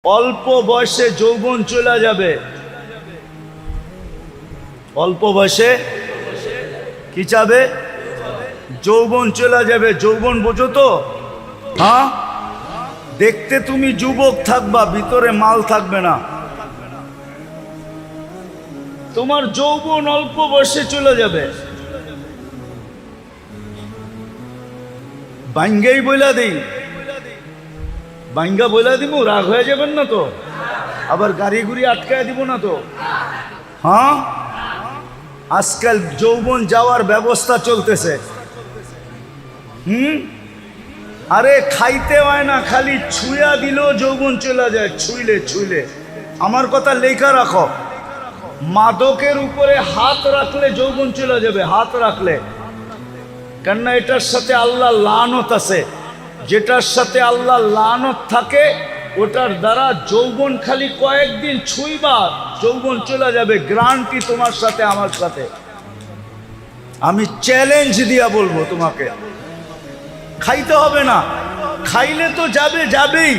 অল্প বয়সে যৌবন চলে যাবে। অল্প বয়সে কি যাবে? যৌবন চলে যাবে। যৌবন বোঝো তো? হ্যাঁ, দেখতে তুমি যুবক থাকবা, ভিতরে মাল থাকবে না। তোমার যৌবন অল্প বয়সে চলে যাবে। বাঙ্গাই বইলা দিই, বাঙ্গা বইলা দিব, রাগ হয়ে যাবেন না তো? আবার গাড়ি গুড়ি আটকায় দিব না তো? হ্যাঁ, আজকাল যৌবন যাওয়ার ব্যবস্থা চলতেছে। আরে খাইতে হয় না, খালি ছুঁয়া দিলেও যৌবন চলে যায়। ছুঁইলে ছুঁইলে, আমার কথা লেখা রাখো, মাদকের উপরে হাত রাখলে যৌবন চলে যাবে। হাত রাখলে, কেননা এটার সাথে আল্লাহ লানত আছে। যেটার সাথে আল্লাহ লানত থাকে ওটার দ্বারা যৌবন খালি কয়েকদিন ছুঁইবা, যৌবন চলে যাবে। গ্যারান্টি তোমার সাথে আমার সাথে, আমি চ্যালেঞ্জ দিয়া বলবো তোমাকে। খাইতে হবে না, খাইলে তো যাবে, যাবেই,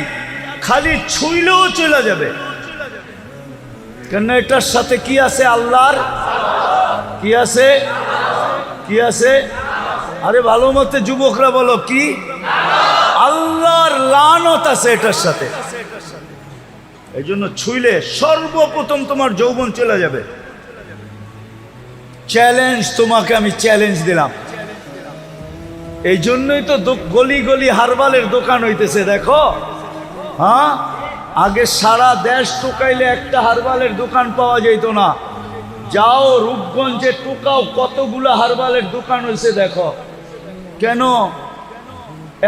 খালি ছুঁইলেও চলে যাবে। কেননা এটার সাথে কি আছে? আল্লাহর কি আছে? কি আছে? আরে ভালো মতে যুবকরা বলো, কি? আল্লাহর লানত আছে এটার সাথে। এই জন্য ছুঁইলে সর্বপ্রথম তোমার যৌবন চলে যাবে। চ্যালেঞ্জ তোমাকে আমি চ্যালেঞ্জ দিলাম। এই জন্যই তো গলি গলি হারবালের দোকান হইতেছে, দেখো। হ্যাঁ, আগে সারা দেশ টোকাইলে একটা হারবালের দোকান পাওয়া যেত না। যাও রূপগঞ্জে টোকাও, কতগুলো হারবালের দোকান হয়েছে দেখো। কেন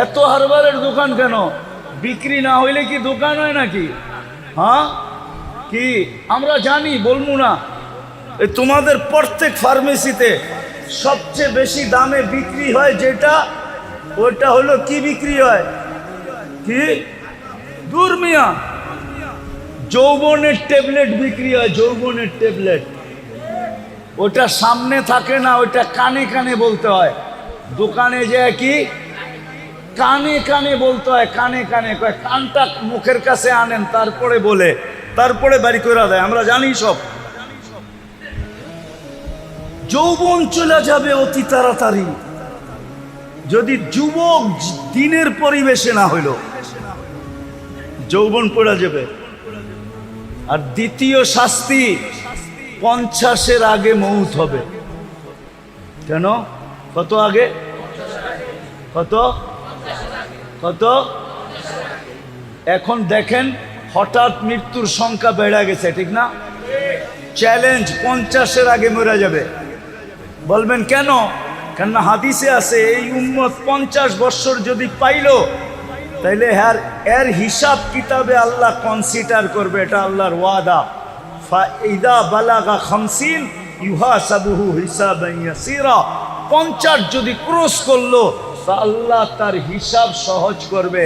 এত হারবালের দোকান? কেন বিক্রি না হইলে কি দোকান হয় নাকি? হ্যাঁ, কি আমরা জানি, বলবো না? তোমাদের প্রত্যেক ফার্মেসিতে সবচেয়ে বেশি দামে বিক্রি হয় যেটা, ওটা হলো কি বিক্রি হয়? কি? দূর মিয়া, যৌবনের ট্যাবলেট বিক্রি হয়। যৌবনের ট্যাবলেট, ওটা সামনে থাকে না, ওটা কানে কানে বলতে হয়। দোকানে যে কি কানে কানে বলতে হয়, কানে কানে কয়, কানটা মুখের কাছে আনেন, তারপরে বলে, তারপরে বাড়ি করে দেয়। আমরা জানি সব। যৌবন চলে যাবে অতি তাড়াতাড়ি যদি যুবক দিনের পরিবেশে না হইল, যৌবন পড়ে যাবে। আর দ্বিতীয় শাস্তি, 50-এর আগে মৌত হবে। কেন? কত আগে? কত কত? এখন দেখেন হঠাৎ মৃত্যুর সংখ্যা বেড়ে গেছে, ঠিক না? চ্যালেঞ্জ, 50-এর আগে মরে যাবে। বলবেন কেন? কেননা হাদিসে আছে, এই উম্মত 50 বছর যদি পাইল, তাইলে এর হিসাব কিতাবে আল্লাহ কনসিডার করবে। এটা আল্লাহর ওয়াদা। ফাইদা বালাগা 50 ইউহাসাবুহু হিসাবান ইয়াসীরা। 50 যদি ক্রস করলো, তা আল্লাহ তার হিসাব সহজ করবে।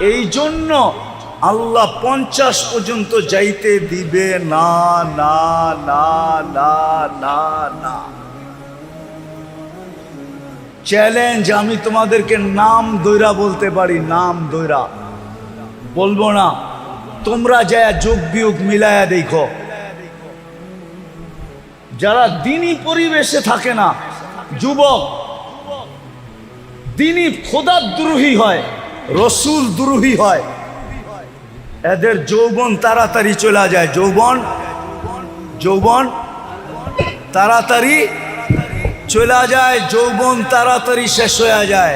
এই জন্য আল্লাহ 50 পর্যন্ত যাইতে দিবে না, না না না না না। চ্যালেঞ্জ, আমি তোমাদেরকে নাম দৈরা বলতে পারি, নাম দৈরা বলবো না। তোমরা যা যোগ বিয়োগ মিলায়া দেখো, যারা দিনী পরিবেশে থাকে না, যুবক, দিনী খোদার দ্রোহী হয়, রসুল দ্রোহী হয়, এদের যৌবন তাড়াতাড়ি চলে যায়। যৌবন যৌবন তাড়াতাড়ি চলে যায়, যৌবন তাড়াতাড়ি শেষ হয়ে যায়,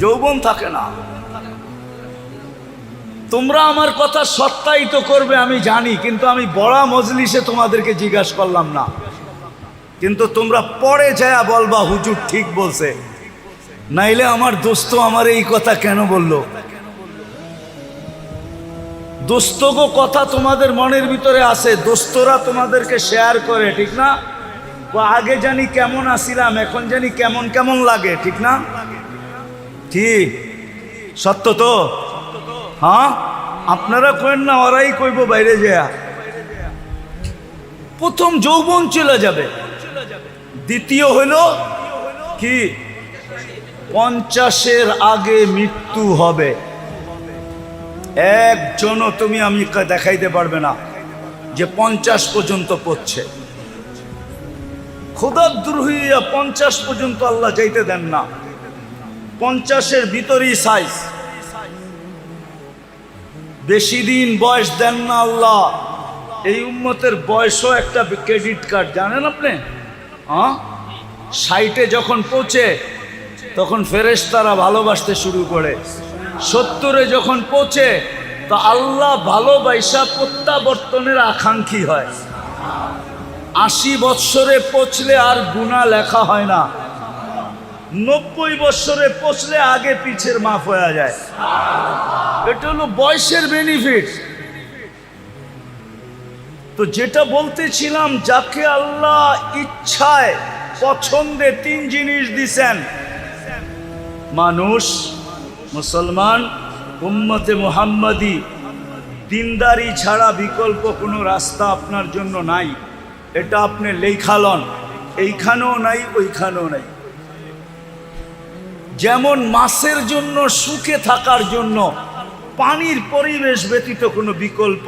যৌবন থাকে না। তোমরা আমার কথা সত্যায়িত করবে আমি জানি, কিন্তু আমি বড় মজলিসে তোমাদেরকে জিজ্ঞাসা করলাম না। কিন্তু তোমরা পরে যায় বলবা হুজুর ঠিক বলছে, নাইলে আমার দোস্ত আমার এই কথা কেন বললো। দোস্তগো কথা তোমাদের মনের ভিতরে আছে, দোস্তরা তোমাদেরকে শেয়ার করে, ঠিক না? আগে জানি কেমন আসিলাম, এখন জানি কেমন কেমন লাগে, ঠিক না? ঠিক, সত্য তো? হ্যাঁ, আপনারা কইন না, ওরাই কইব বাইরে যায়। প্রথম যৌবন চলে যাবে। দ্বিতীয় হলো কি? 50-এর আগে মৃত্যু হবে। একজনও তুমি আমি দেখাইতে পারবে না যে 50 পর্যন্ত পড়ছে। খোদাদ্রোহী 50 পর্যন্ত আল্লাহ যাইতে দেন না। 50-এর ভিতরেই সাইজ, বেশি দিন বয়স দেন না আল্লাহ। এই উম্মতের বয়সও একটা ক্রেডিট কার্ড, জানেন আপনি? 60-এ যখন পৌঁছে তখন ফেরেশতারা ভালোবাসতে শুরু করে। 70-এ যখন পৌঁছে তো আল্লাহ ভালোবাসা প্রত্যাবর্তনের আকাঙ্ক্ষী হয়। 80 বৎসরে পৌঁছলে আর গুনাহ লেখা হয় না। 90 বৎসরে পৌঁছলে আগে পিছের মাফ হয়ে যায়। এটা হলো বয়সের বেনিফিট। তো যেটা বলতেছিলাম, যাকে আল্লাহ ইচ্ছায় পছন্দে 3 জিনিস দিছেন, মানুষ, মুসলমান, উম্মতে মুহাম্মাদি, দিনদারি ছাড়া বিকল্প কোনো রাস্তা আপনার জন্য নাই। এটা আপনি লেখালন, এইখানেও নাই ওইখানেও নাই। যেমন মাছের জন্য সুখে থাকার জন্য পানির পরিবেশ ব্যতীত কোনো বিকল্প,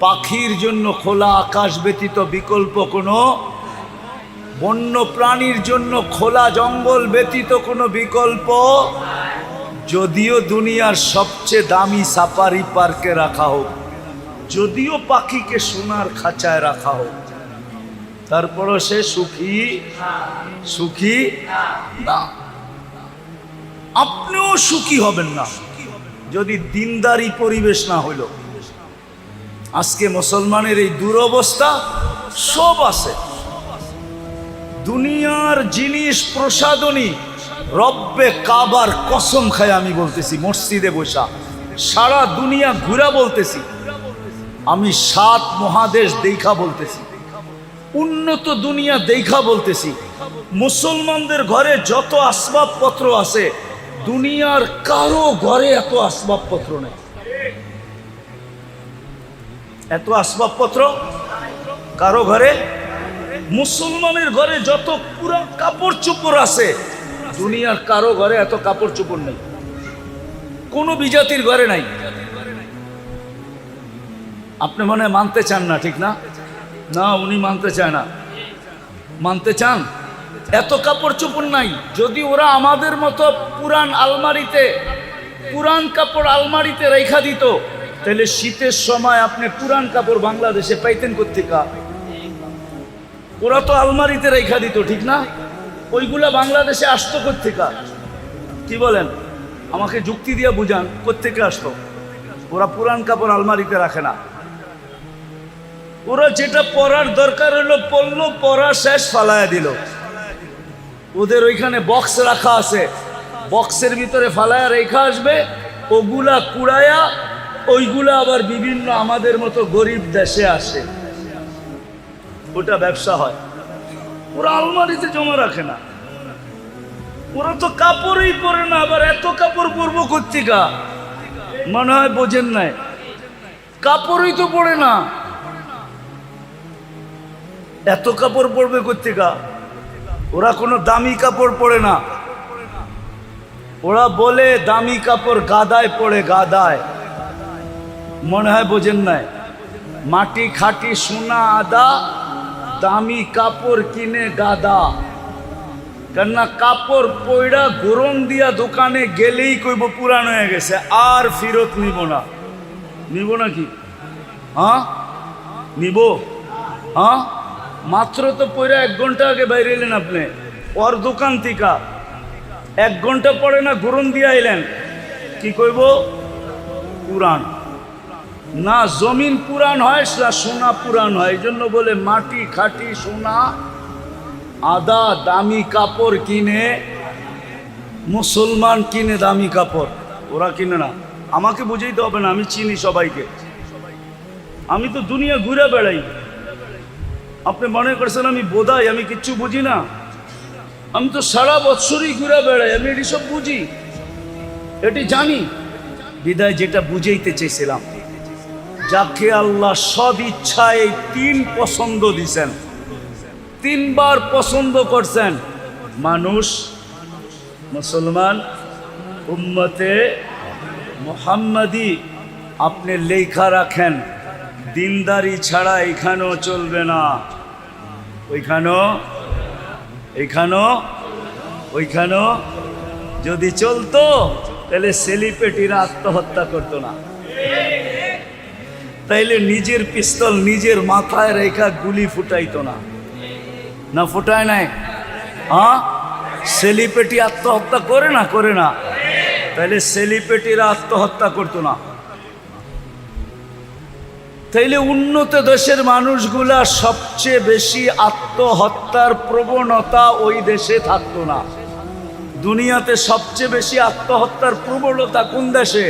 পাখির জন্য খোলা আকাশ ব্যতীত বিকল্প কোনো, বন্য প্রাণীর জন্য খোলা জঙ্গল ব্যতীত কোনো বিকল্প, যদিও দুনিয়ার সবচেয়ে দামি সাফারি পার্কে রাখা হোক, যদিও পাখিকে সোনার খাঁচায় রাখা হোক, তারপরও সে সুখী না। আপনিও সুখী হবেন না যদি দিনদারি পরিবেশ না হইল। আজকে মুসলমানের এই দুরবস্থা। সব আছে, দুনিয়ার জিনিস প্রসাদনী, রব্বে কাবার কসম খায় আমি বলতেছি, মসজিদে বসা সারা দুনিয়া ঘুরা বলতেছি, আমি 7 মহাদেশ দেখা বলতেছি, উন্নত দুনিয়া দেখা বলতেছি। মুসলমানদের ঘরে যত আসবাবপত্র আছে, দুনিয়ার কারো ঘরে এত আসবাবপত্র নেই। এত আসবাবপত্র কারো ঘরে, মুসলমানের ঘরে যত পুরা কাপড় চোপড় আছে, দুনিয়ার কারো ঘরে এত কাপড় চোপড় নেই, কোনো বিজাতির ঘরে নাই। আপনি মনে হয় মানতে চান না, ঠিক না? না, উনি মানতে চায় না। মানতে চান? এত কাপড় চোপড় নাই। যদি ওরা আমাদের মতো পুরান আলমারিতে, পুরান কাপড় আলমারিতে রেখা দিত, তাহলে শীতের সময় আপনি পুরান কাপড় বাংলাদেশে পাইতেন কোত্থেকে? ওরা তো আলমারিতে রেখা দিত, ঠিক না? ওইগুলা বাংলাদেশে আসতো কোত্থেকে? কি বলেন? আমাকে যুক্তি দিয়ে বুঝান, কোত্থেকে আসতো? ওরা পুরান কাপড় আলমারিতে রাখে না। ওরা যেটা পরার দরকার হলো পরলো, পরা শেষ, ফালায়া দিল। ওদের ওইখানে বক্স রাখা আছে, বক্সের ভিতরে ফালায়া রেখা আসবে, ওগুলা কুড়ায়া ওইগুলা আবার বিভিন্ন আমাদের মতো গরিব দেশে আসে, ওটা ব্যবসা হয়। ওরা আলমারিতে জমা রাখে না। ওরা তো কাপড়ই পরে না, আবার এত কাপড় পরবো কোত্থেকে? মনে হয় বোঝেন নাই, কাপড়ই তো পরে না, এত কাপড় পরবে কোত্থেকে? ওরা কোনো দামি কাপড় পরে না। ওরা বলে দামি কাপড় গাদায় পড়ে, গাদায়। মনে হয় বোঝেন নাই, মাটি খাটি সোনা আদা, দামি কাপড় কিনে গাদা। কেননা কাপড় পয়ড়া গরম দিয়া দোকানে গেলেই কইব পুরান হয়ে গেছে, আর ফেরত নিব না। নিব নাকি? হ্যাঁ নিব। হ্যাঁ, মাত্র তো পয়রা 1 ঘন্টা আগে বাইরে এলেন আপনি ওর দোকান থেকে, 1 ঘন্টা পরে না গরম দিয়ে আইলেন, কি কইব? পুরান না। জমিন পুরান হয় না সোনা পুরান হয়, এই জন্য বলে মাটি খাটি সোনা আদা। দামি কাপড় কিনে, মুসলমান কিনে দামি কাপড়, ওরা কিনে না। আমাকে বুঝাইতে হবে না, আমি চিনি সবাইকে, আমি তো দুনিয়া ঘুরে বেড়াই। আপনি মনে করছেন আমি বোধাই, আমি কিচ্ছু বুঝি না? আমি তো সারা বছরই ঘুরে বেড়াই, আমি এটি সব বুঝি, এটি জানি। বিদায় যেটা বুঝাইতে চেয়েছিলাম, যাকে আল্লাহ সদ ইচ্ছায় 3 পছন্দ দিছেন, 3 বার পছন্দ করছেন, মানুষ, মুসলমান, উম্মতে মোহাম্মদী আপনি লেখা রাখেন, দিনদারি ছাড়া এখানেও চলবে না, ওইখানেও যদি চলতো তাহলে সেলিব্রিটিরা আত্মহত্যা করতো না, তাইলে নিজের পিস্তল নিজের মাথায় রেখা গুলি ফুটাইতো না, না ফুটায় নাই? হ্যাঁ, সেলিব্রিটি আত্মহত্যা করে না, তাইলে সেলিব্রিটিরা আত্মহত্যা করতো না, তাইলে উন্নত দেশের মানুষগুলা সবচেয়ে বেশি আত্মহত্যার প্রবণতা ওই দেশে থাকতো না। দুনিয়াতে সবচেয়ে বেশি আত্মহত্যার প্রবণতা কোন দেশে?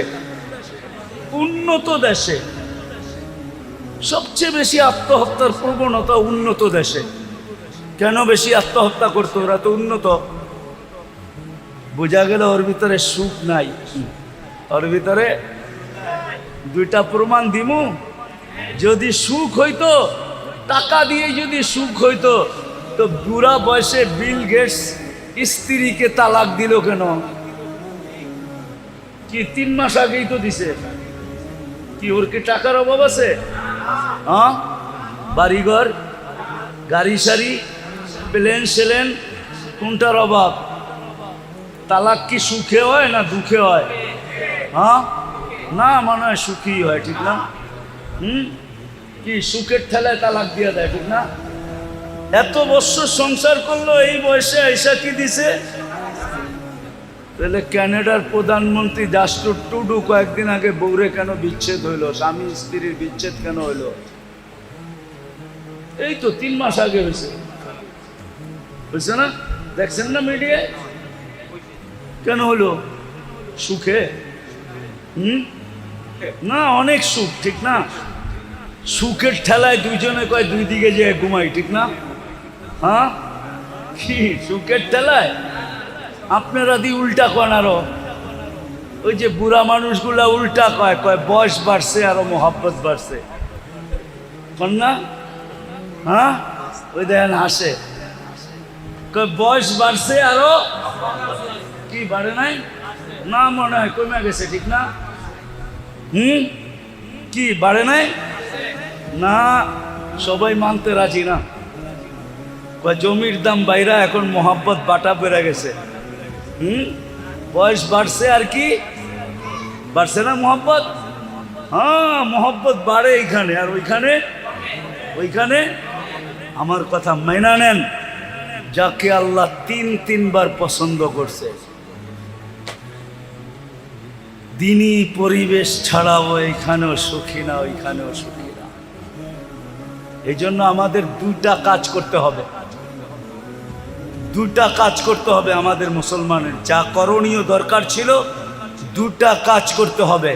উন্নত দেশে। সবচেয়ে বেশি আত্মহত্যার প্রবণতা উন্নত দেশে। কেন বেশি আত্মহত্যা করতো? ওরা তো উন্নত। বোঝা গেল ওর ভিতরে সুখ নাই, ওর ভিতরে দুইটা প্রমাণ দিমু। যদি সুখ হইতো, টাকা দিয়ে যদি সুখ হইতো, তো বুড়া বয়সে বিল গেটস স্ত্রীকে তালাক দিল কেন? কি 3 মাস আগেই তো দিছে। কি ওর কি টাকার অভাব আছে? হ্যাঁ, বাড়িঘর, গাড়ি সারি, প্লেন সেলেন, কোনটার অভাব? তালাক কি সুখে হয় না দুঃখে হয়? হ্যাঁ, না, মনে হয় সুখী হয়, ঠিক না? কি সুখের ঠেলায় তালাক দিয়ে দেয়, ঠিক না? এত বছর সংসার করলো, এই বয়সে এসা কি দিছে? তাহলে ক্যানাডার প্রধানমন্ত্রী জাস্টিন ট্রুডো কয়েকদিন আগে বউরে কেন বিচ্ছেদ হইলো, স্বামী স্ত্রীর বিচ্ছেদ কেন হইলো? এই তো 3 মাস আগে হয়েছে না? দেখছেন না মিডিয়ায়? কেন হলো? সুখে? না, অনেক সুখ, ঠিক না? সুখের ঠেলায় দুইজনে কয় দুই দিকে যে ঘুমাই, ঠিক না? হ্যাঁ, কি সুখের ঠেলায়? আপনারা দি উল্টা কন। আরো ওই যে বুড়া মানুষগুলা উল্টা কয়, বয়স বাড়ছে আরো মোহাব্বত বাড়ছে, কন না? হ্যাঁ, ওই দেখেন হাসে, কয় বয়স বাড়ছে আরো। কি বাড়ে নাই? না, মনে হয় কমে গেছে, ঠিক না? কি বাড়ে নাই? না, সবাই মানতে রাজি না। জমির দাম বাইরা, এখন মোহাব্বত বাটা বেড়ে গেছে। বয়স বাড়ছে আর কি বাড়ছে না মোহাব্বত? হ্যাঁ, মোহাব্বত বাড়ে এইখানে, আর ওইখানে। আমার কথা মাইনা নেন, যাকে আল্লাহ 3বার পছন্দ করছে, দিনই পরিবেশ ছাড়াও এখানেও সুখী না, ওইখানেও সুখী না। এই জন্য আমাদের দুইটা কাজ করতে হবে, আমাদের মুসলমানের যা করণীয় দরকার ছিল, দুটা কাজ করতে হবে।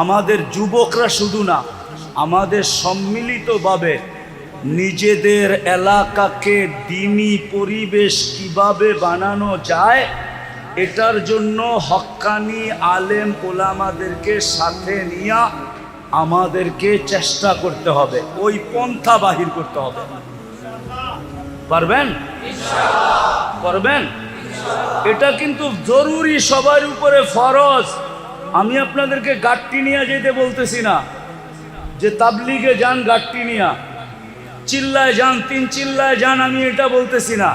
আমাদের যুবকরা শুধু না, আমাদের সম্মিলিতভাবে নিজেদের এলাকাকে দ্বীনি পরিবেশ কিভাবে বানানো যায়, এটার জন্য হক্কানি আলেম ওলামাদেরকে সাথে নিয়ে আমাদেরকে চেষ্টা করতে হবে, ওই পন্থা বাহির করতে হবে। পারবেন? এটা কিন্তু জরুরি, সবার উপরে ফরজ। আমি আপনাদেরকে গাট্টি নিয়ে যেতে বলতেছি না, যে তাবলিগে যান গাট্টি নিয়া, চিল্লায় যান, 3 চিল্লায় যান, আমি এটা বলতেছি না।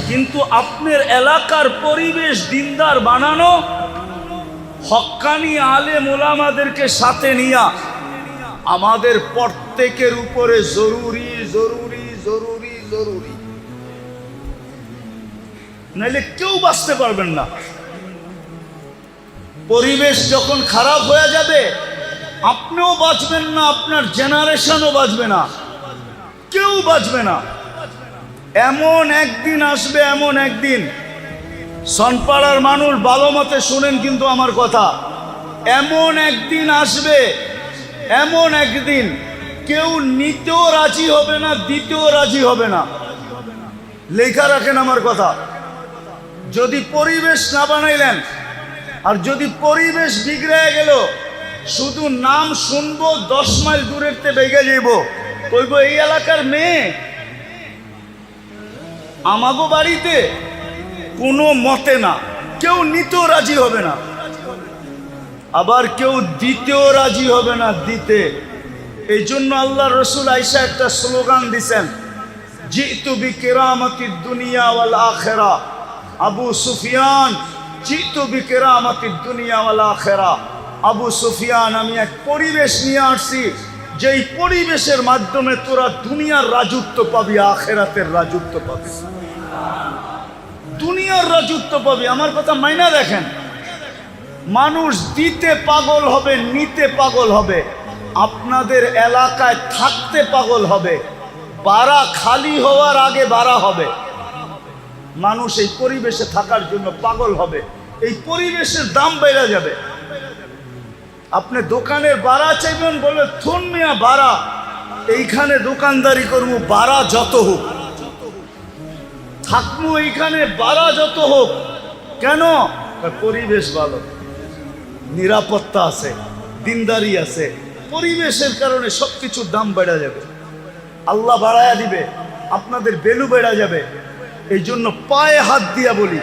কিন্তু আপনার এলাকার পরিবেশ দিনদার বানানো, হক্কানি আলেম ওলামাদেরকে সাথে নিয়া আমাদের প্রত্যেকের উপরে জরুরি। নাইলে কেউ বাঁচতে পারবেন না। পরিবেশ যখন খারাপ হয়ে যাবে, আপনিও বাঁচবেন না, আপনার জেনারেশনও বাঁচবে না, কেউ বাঁচবে না। এমন একদিন আসবে, এমন একদিন, সনপাড়ার মানুষ ভালো মতে শুনেন কিন্তু আমার কথা, এমন একদিন আসবে, এমন একদিন কেউ নিতেও রাজি হবে না, দিতেও রাজি হবে না। লেখা রাখেন আমার কথা। যদি পরিবেশ না বানাইলেন, আর যদি পরিবেশ বিগড়ে গেল, শুধু নাম শুনবো, 10 মাইল দূরের তে বেগে যাইব, কইব এই এলাকার মেয়ে, আমাগো বাড়িতে কোনো মতে না, কেউ নিতেও রাজি হবে না। আবার কেউ দিতেও রাজি হবে না দিতে। এই জন্য আল্লাহ রসুল আইসা একটা স্লোগান দিছেন, জিতু বিকিরামাতিদ দুনিয়া ওয়াল আখিরা। আবু সুফিয়ান, জিতু বিকিরামাতিদ দুনিয়া ওয়াল আখিরা। আবু সুফিয়ান, আমি এক পরিবেশ নিয়ে আসছি, যেই পরিবেশের মাধ্যমে তোরা দুনিয়ার রাজত্ব পাবি, আখিরাতের রাজত্ব পাবি, দুনিয়ার রাজত্ব পাবি। আমার কথা মাইনা দেখেন, মানুষ দিতে পাগল হবে, নিতে পাগল হবে, আপনাদের এলাকায় থাকতে পাগল হবে, বাড়া খালি হওয়ার আগে বাড়া হবে। মানুষ এই পরিবেশে থাকার জন্য পাগল হবে, এই পরিবেশের দাম বেড়ে যাবে। আপনি দোকানের বাড়া চাইবেন, বলে থুন মিয়া বাড়া, এইখানে দোকানদারি করবো, বাড়া যত হোক থাকবো এইখানে, বাড়া যত হোক। কেন? পরিবেশ ভালো, নিরাপত্তা আছে, দিনদারি আছে। পরিবেশের কারণে সবকিছুর দাম বেড়ে যাবে, আল্লাহ বাড়ায়া দিবে, আপনাদের ভ্যালু বেড়ে যাবে। এই জন্য পায়ে হাত দিয়া বলি,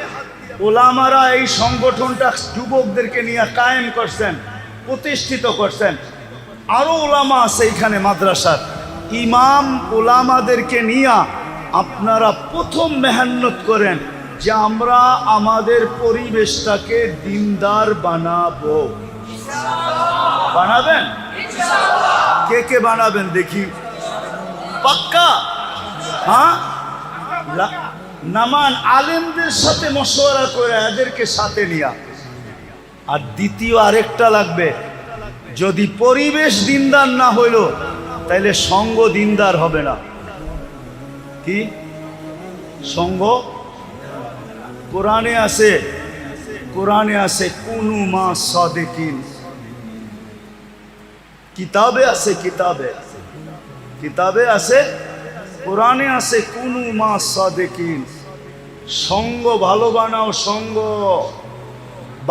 ওলামারা এই সংগঠনটা যুবকদেরকে নিয়ে কায়েম করছেন, প্রতিষ্ঠিত করছেন। আরো ওলামা আছে এখানে মাদ্রাসার, ইমাম ওলামাদেরকে নিয়ে আপনারা প্রথম মেহনত করেন যে আমরা আমাদের পরিবেশটাকে দিনদার বানাবো। বানাবেন? কে কে বানাবেন দেখি? পাক্কা? হ্যাঁ, নামান আলেমদের সাথে মশওয়ারা করে এদেরকে সাথে নিয়া। আর দ্বিতীয় আরেকটা লাগবে, যদি পরিবেশ দিনদার না হইল তাইলে সঙ্গ দিনদার হবে না। কি সঙ্গ? কোরআনে আছে, কোরআনে আছে কুনু মা সাদিকিন, কিতাবে আছে, কিতাবে আছে, কোরআনে আছে কুনু মা সাদিকিন। সঙ্গ ভালো বানাও, সঙ্গ।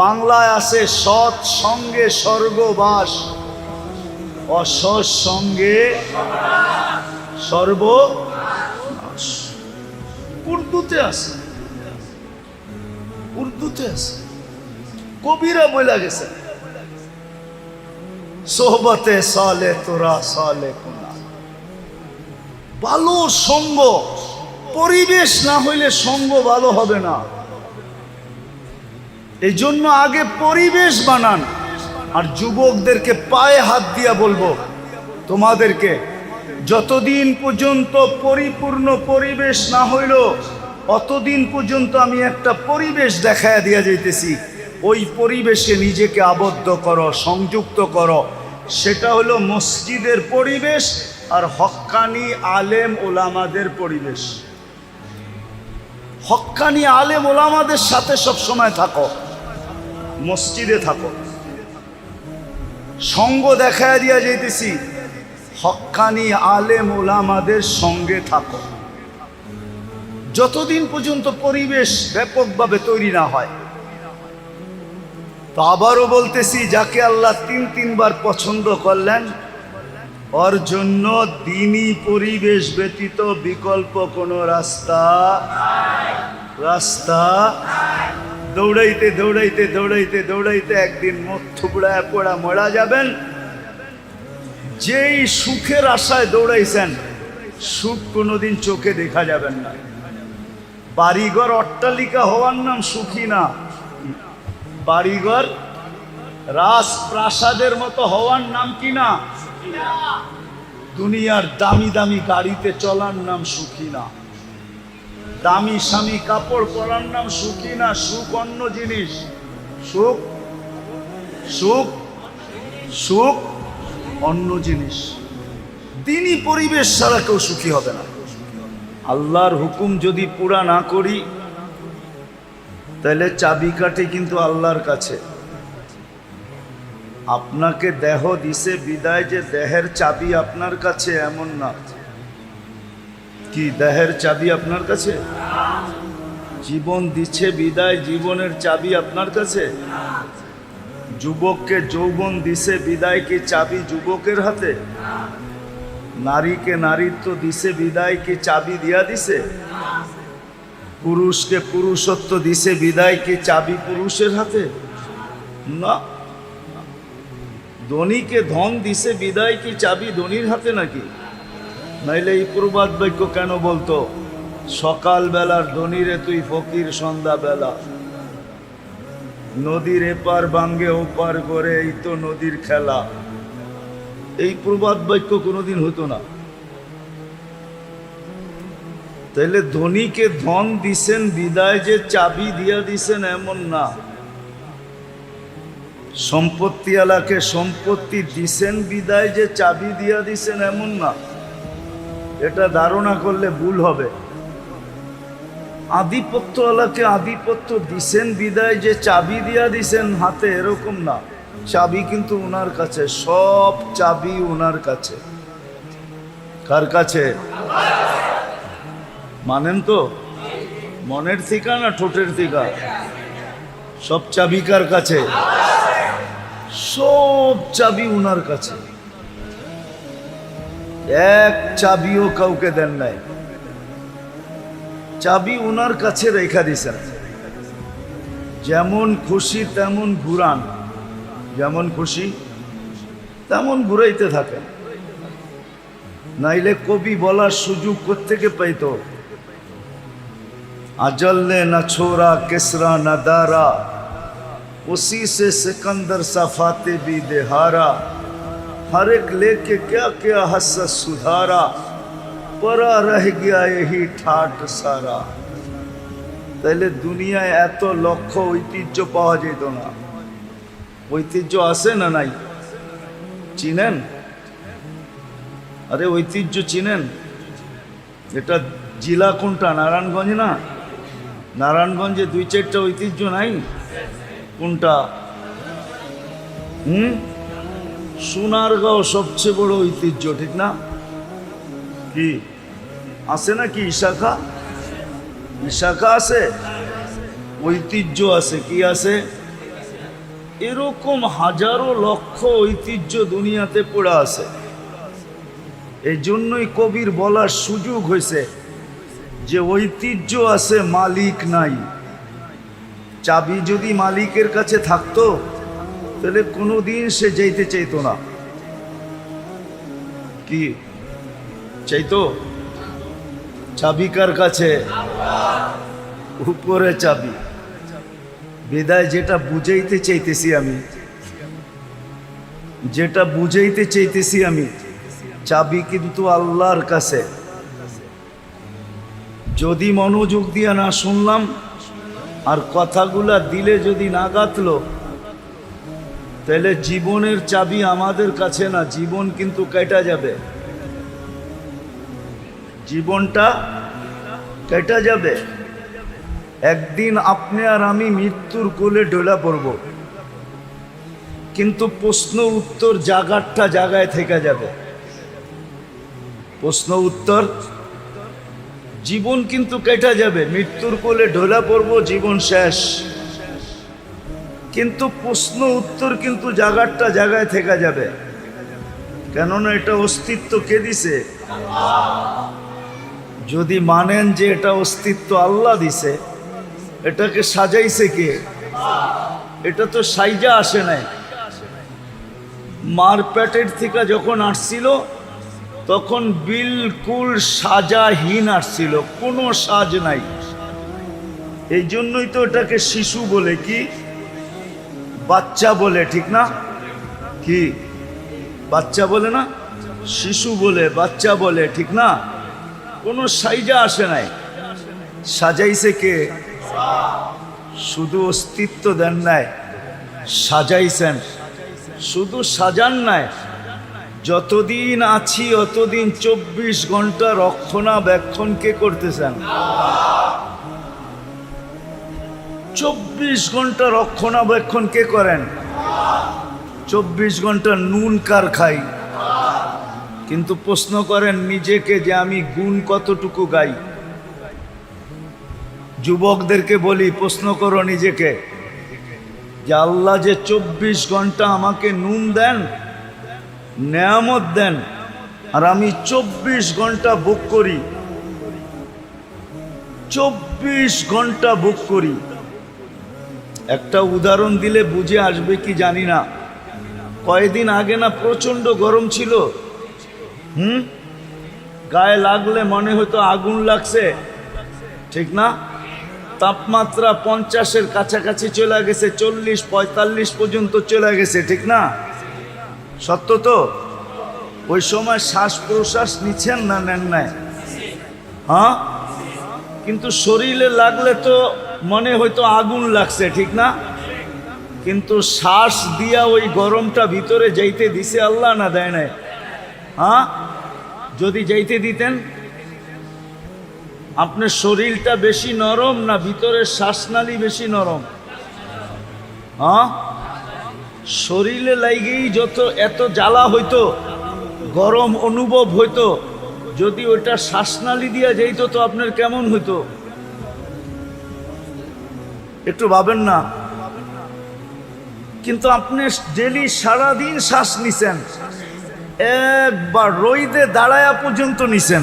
বাংলায় আছে সৎ সঙ্গে স্বর্গবাস, অসৎ সঙ্গে সর্বনাশ। উর্দুতে আছে, উর্দুতে আছে, কবিরা বইলা গেছে, সোহবতে সালে তোরা সালে কোনা। ভালো সঙ্গ, পরিবেশ না হইলে সঙ্গ ভালো হবে না। এই জন্য আগে পরিবেশ বানান। আর যুবকদেরকে পায়ে হাত দিয়া বলবো, তোমাদেরকে যতদিন পর্যন্ত পরিপূর্ণ পরিবেশ না হইল অতদিন পর্যন্ত আমি একটা পরিবেশ দেখায় দিয়া যাইতেছি। ওই পরিবেশে নিজেকে আবদ্ধ করো, সংযুক্ত করো। সেটা হলো মসজিদের পরিবেশ আর হক্কানি আলেম ওলামাদের পরিবেশ। হক্কানি আলেম ওলামাদের সাথে সবসময় থাকো, মসজিদে থাকো। সঙ্গ দেখায় দিয়া যাইতেছি, হক্কানি আলেম ওলামাদের সঙ্গে থাকো, যতদিন পর্যন্ত পরিবেশ ব্যাপকভাবে তৈরি না হয়। তো আবারও বলতেছি, যাকে আল্লাহ তিনবার পছন্দ করলেন ওর জন্য দ্বীনি পরিবেশ ব্যতীত বিকল্প কোনো রাস্তা দৌড়াইতে দৌড়াইতে দৌড়াইতে দৌড়াইতে একদিন মুখ থুবড়ায় পড়া মরা যাবেন। যেই সুখের আশায় দৌড়াইছেন, সুখ কোনোদিন চোখে দেখা যাবেন না। বাড়িঘর অট্টালিকা হওয়ার নাম সুখী না, বাড়িঘর রাজপ্রাসাদের মতো হওয়ার নাম কি না? দুনিয়ার দামি দামি গাড়িতে চলার নাম সুখী না, দামি স্বামী কাপড় পরার নাম সুখী না। সুখ অন্য জিনিস, সুখ সুখ সুখ অন্য জিনিস। তিনি পরিবেশ ছাড়া কেউ সুখী হবে না। আল্লাহর হুকুম যদি পুরা না করি তাহলে চাবিকাঠি কিন্তু আল্লাহর কাছে। আপনাকে দেহ দিছে বিদায় যে দেহের চাবি আপনার কাছে এমন না। কি দেহের চাবি আপনার কাছে? জীবন দিচ্ছে বিদায় জীবনের চাবি আপনার কাছে? যুবককে যৌবন দিছে বিদায় কি চাবি যুবকের হাতে? নারীকে নারীত্ব দিছে বিদায় কি চাবি দিয়া দিছে? পুরুষকে পুরুষত্ব দিছে বিদায় কি চাবি পুরুষের হাতে? না, ধনীকে ধন দিছে বিদায় কি চাবি ধনীর হাতে নাকি? নাইলে এই প্রবাদ বাক্য কেন বলতো, সকাল বেলার ধনীরে তুই ফকির সন্ধ্যা বেলা, নদীর এপার ভাঙ্গে ওপার করে এই তো নদীর খেলা। এই প্রবাদ বাক্য কোনোদিন হতো না। তাইলে ধনীকে ধন দিছেন বিদায় যে চাবি দিয়া দিছেন এমন না, সম্পত্তিওয়ালাকে সম্পত্তি দিছেন বিদায় যে চাবি দিয়া দিছেন এমন না। এটা ধারণা করলে ভুল হবে। আধিপত্যওয়ালাকে আধিপত্য দিছেন বিদায় যে চাবি দিয়া দিছেন হাতে এরকম না। চাবি কিন্তু ওনার কাছে, সব চাবি ওনার কাছে। কার কাছে? মানেন তো? মনের থিকা না ঠোঁটের থিকা? সব চাবি কার কাছে? সব চাবি ওনার কাছে। এক চাবিও কাউকে দেন নাই, চাবি ওনার কাছে রেখা দিছেন। যেমন খুশি তেমন ঘুরান, যেমন খুশি তেমন ঘুরাইতে থাকেন। নাইলে কবি বলার সুযোগ কোত্থেকে পাইতো? अजल ने न छोड़ा किसरा न दारा, उसी से सिकंदर सा फाते भी देहारा, हर एक लेके क्या क्या हसस सुधारा, परा रह गया यही ठाट सारा। তাহলে দুনিয়ায় এত লক্ষ ঐতিহ্য পাওয়া যেত না। ঐতিহ্য আছে না নাই? চিনেন? আরে ঐতিহ্য চিনেন? এটা জেলা কোনটা? নারায়ণগঞ্জ না? নারায়ণগঞ্জে 2-4টা ঐতিহ্য নাই? কোনটা? সোনারগাঁও সবচেয়ে বড় ঐতিহ্য, ঠিক না? কি আছে নাকি? ইশাখা, ইশাখা আছে, ঐতিহ্য আছে। কি আছে? এরকম হাজারো লক্ষ ঐতিহ্য দুনিয়াতে পড়ে আছে। এই জন্যই কবির বলার সুযোগ হয়েছে যে ঐতিহ্য আছে, মালিক নাই। চাবি যদি মালিকের কাছে থাকতো তাহলে কোনোদিন সে যেতে চাইতো না। কি চাইতো? চাবি কার কাছে? উপরে চাবি। বিদায় যেটা বুঝাইতে চাইতেছি আমি, যেটা বুঝাইতে চাইতেছি আমি, চাবি কিন্তু আল্লাহর কাছে। যদি মনোযোগ দিয়ে না শুনলাম আর কথাগুলা দিলে যদি না গাঁথলো, তাহলে জীবনের চাবি আমাদের কাছে না, জীবন কিন্তু কেটে যাবে। জীবনটা কেটে যাবে। একদিন আপনি আর আমি মৃত্যুর কোলে ঢোলা পড়ব, কিন্তু প্রশ্ন উত্তর জায়গাটা জায়গায় থেকে যাবে। প্রশ্ন উত্তর, জীবন কিন্তু কেটে যাবে। মৃত্যুর কোলে ঢোলা পড়ব, জীবন শেষ, কিন্তু প্রশ্ন উত্তর কিন্তু জায়গাটা জায়গায় থেকে যাবে। কেননা এটা অস্তিত্ব কে দিছে? যদি মানেন যে এটা অস্তিত্ব আল্লাহ দিছে, এটাকে সাজাইছে কে? এটা তো সাইজা আসে নাই। মার পেটের থেকে যখন আসছিল তখন বিলকুল সাজাহীন আসছিল, কোনো সাজ নাই। এই জন্যই তো এটাকে শিশু বলে, কি বাচ্চা বলে, ঠিক না? কি বাচ্চা বলে না? শিশু বলে, বাচ্চা বলে, ঠিক না? কোনো সাইজা আসে নাই। সাজাইছে কে? শুধু অস্তিত্ব দেন নাই, সাজাইছেন। শুধু সাজান নাই, যতদিন আছি অতদিন 24 ঘন্টা রক্ষণাবেক্ষণ কে করতেছেন? 24 ঘন্টা রক্ষণাবেক্ষণ কে করেন? 24 ঘন্টা নুন কার খাই? কিন্তু প্রশ্ন করেন নিজেকে যে আমি গুণ কতটুকু গাই। যুবকদেরকে বলি, প্রশ্ন করো নিজেকে যে আল্লাহ যে 24 ঘন্টা আমাকে নুন দেন, নেয়ামত দেন, আর আমি 24 ঘন্টা ভোগ করি, 24 ঘন্টা ভোগ করি। একটা উদাহরণ দিলে বুঝে আসবে কি জানি না। কয়েকদিন আগে না প্রচন্ড গরম ছিল, গায়ে লাগলে মনে হতো আগুন লাগছে, ঠিক না? তাপমাত্রা 50-এর কাছাকাছি চলে গেছে, 40-45 পর্যন্ত চলে গেছে, ঠিক না? সত্য তো? ওই সময় শ্বাস প্রশ্বাস নিচ্ছেন না নেন নাই? হ্যাঁ, কিন্তু শরীরে লাগলে তো মনে হয়তো আগুন লাগছে, ঠিক না? কিন্তু শ্বাস দিয়া ওই গরমটা ভিতরে যাইতে দিছে আল্লাহ না দেয় নাই? হ্যাঁ, যদি যাইতে দিতেন, আপনার শরীরটা বেশি নরম না ভিতরের শ্বাসনালী বেশি নরম? হ্যাঁ, শরীরে লাগেই যত এত জ্বালা হইতো, গরম অনুভব হইতো, যদি ওইটা শ্বাসনালী দিয়া যাইতো তো আপনার কেমন হইতো? একটু ভাবেন না? কিন্তু আপনি ডেলি সারাদিন শ্বাস নিছেন, একবার রোদে দাঁড়ায়া পর্যন্ত নিছেন,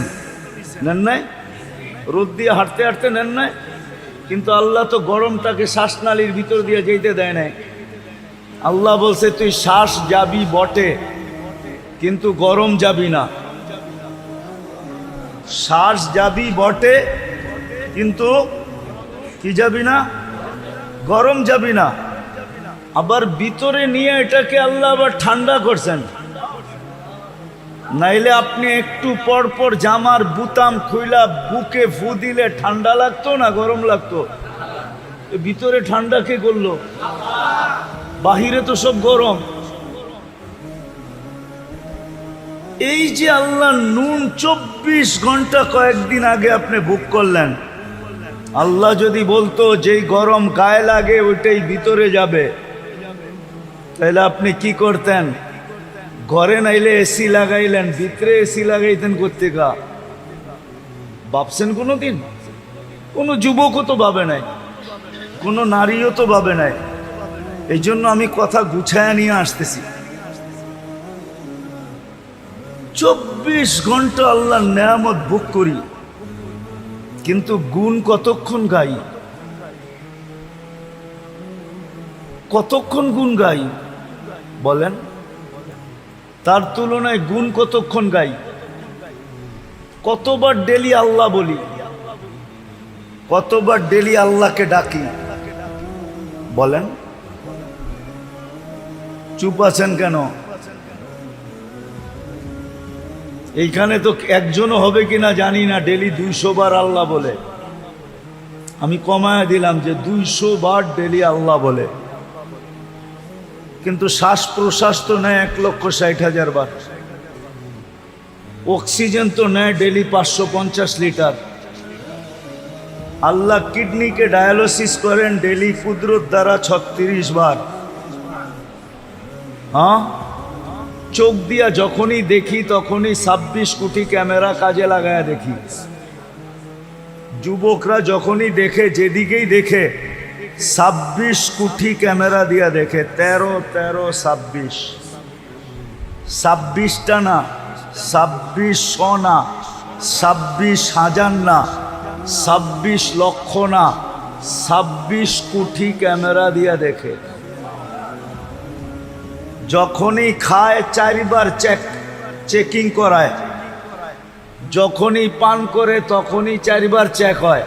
নেন নাই? রোদ দিয়ে হাঁটতে হাঁটতে নেন নাই? কিন্তু আল্লাহ তো গরমটাকে শ্বাসনালীর ভিতর দিয়ে যেতে দেয় নাই। আল্লাহ বলছে তুই শ্বাস যাবি বটে, কিন্তু গরম যাবি না। শ্বাস যাবি বটে, কিন্তু কি যাবি না? গরম যাবি না। আবার ভিতরে নিয়ে এটাকে আল্লাহ আবার ঠান্ডা করছেন। নাইলে আপনি একটু পর পর জামার বুতাম খুইলা বুকে ফু দিলে ঠান্ডা লাগতো না গরম লাগতো? ভিতরে ঠান্ডা কে করলো? বাহিরে তো সব গরম। এই যে আল্লাহ নুন 24 ঘন্টা কয়েকদিন আগে আপনি বুক করলেন, আল্লাহ যদি বলতো যেই গরম গায়ে লাগে ওইটাই ভিতরে যাবে, তাহলে আপনি কি করতেন? ঘরে নাইলে এসি লাগাইলেন, ভিতরে এসি লাগাইতেন কোত্থেকা? ভাবছেন কোনোদিন? কোনো যুবকও তো ভাবে নাই, কোনো নারীও তো ভাবে নাই। এই জন্য আমি কথা গুছায়া নিয়ে আসতেছি। 24 ঘন্টা আল্লাহর নেয়ামত ভোগ করি, কিন্তু গুণ কতক্ষণ গাই? কতক্ষণ গুণ গাই বলেন? তার তুলনায় গুণ কতক্ষণ গাই? কতবার ডেলি আল্লাহ বলি, কতবার ডেলি আল্লাহকে ডাকি বলেন? চুপ আছেন কেন? এইখানে তো একজনও হবে কিনা জানি না ডেলি 200 বার আল্লাহ বলে। আমি কমায় দিলাম যে 200 বার ডেলি আল্লাহ বলে, কিন্তু শ্বাস প্রশ্বাস তো নেয় 1,60,000 বার। অক্সিজেন তো নেয় ডেলি 550 লিটার। আল্লাহ কিডনিকে ডায়ালিসিস করেন ডেলি কুদরত দ্বারা 36 বার। হ্যাঁ, চোখ দিয়া যখনই দেখি তখনই 26 কোটি ক্যামেরা কাজে লাগায়া দেখি। যুবকরা যখনই দেখে, যেদিকেই দেখে 26 কোটি ক্যামেরা দিয়া দেখে। 13 13 26, 26টা না, 2600 না, 26,000 না, 26 লক্ষ না, 26 কোটি ক্যামেরা দিয়া দেখে। যখনই খায় 4 বার চেকিং করায়, যখনই পান করে তখনই 4 বার চেক হয়।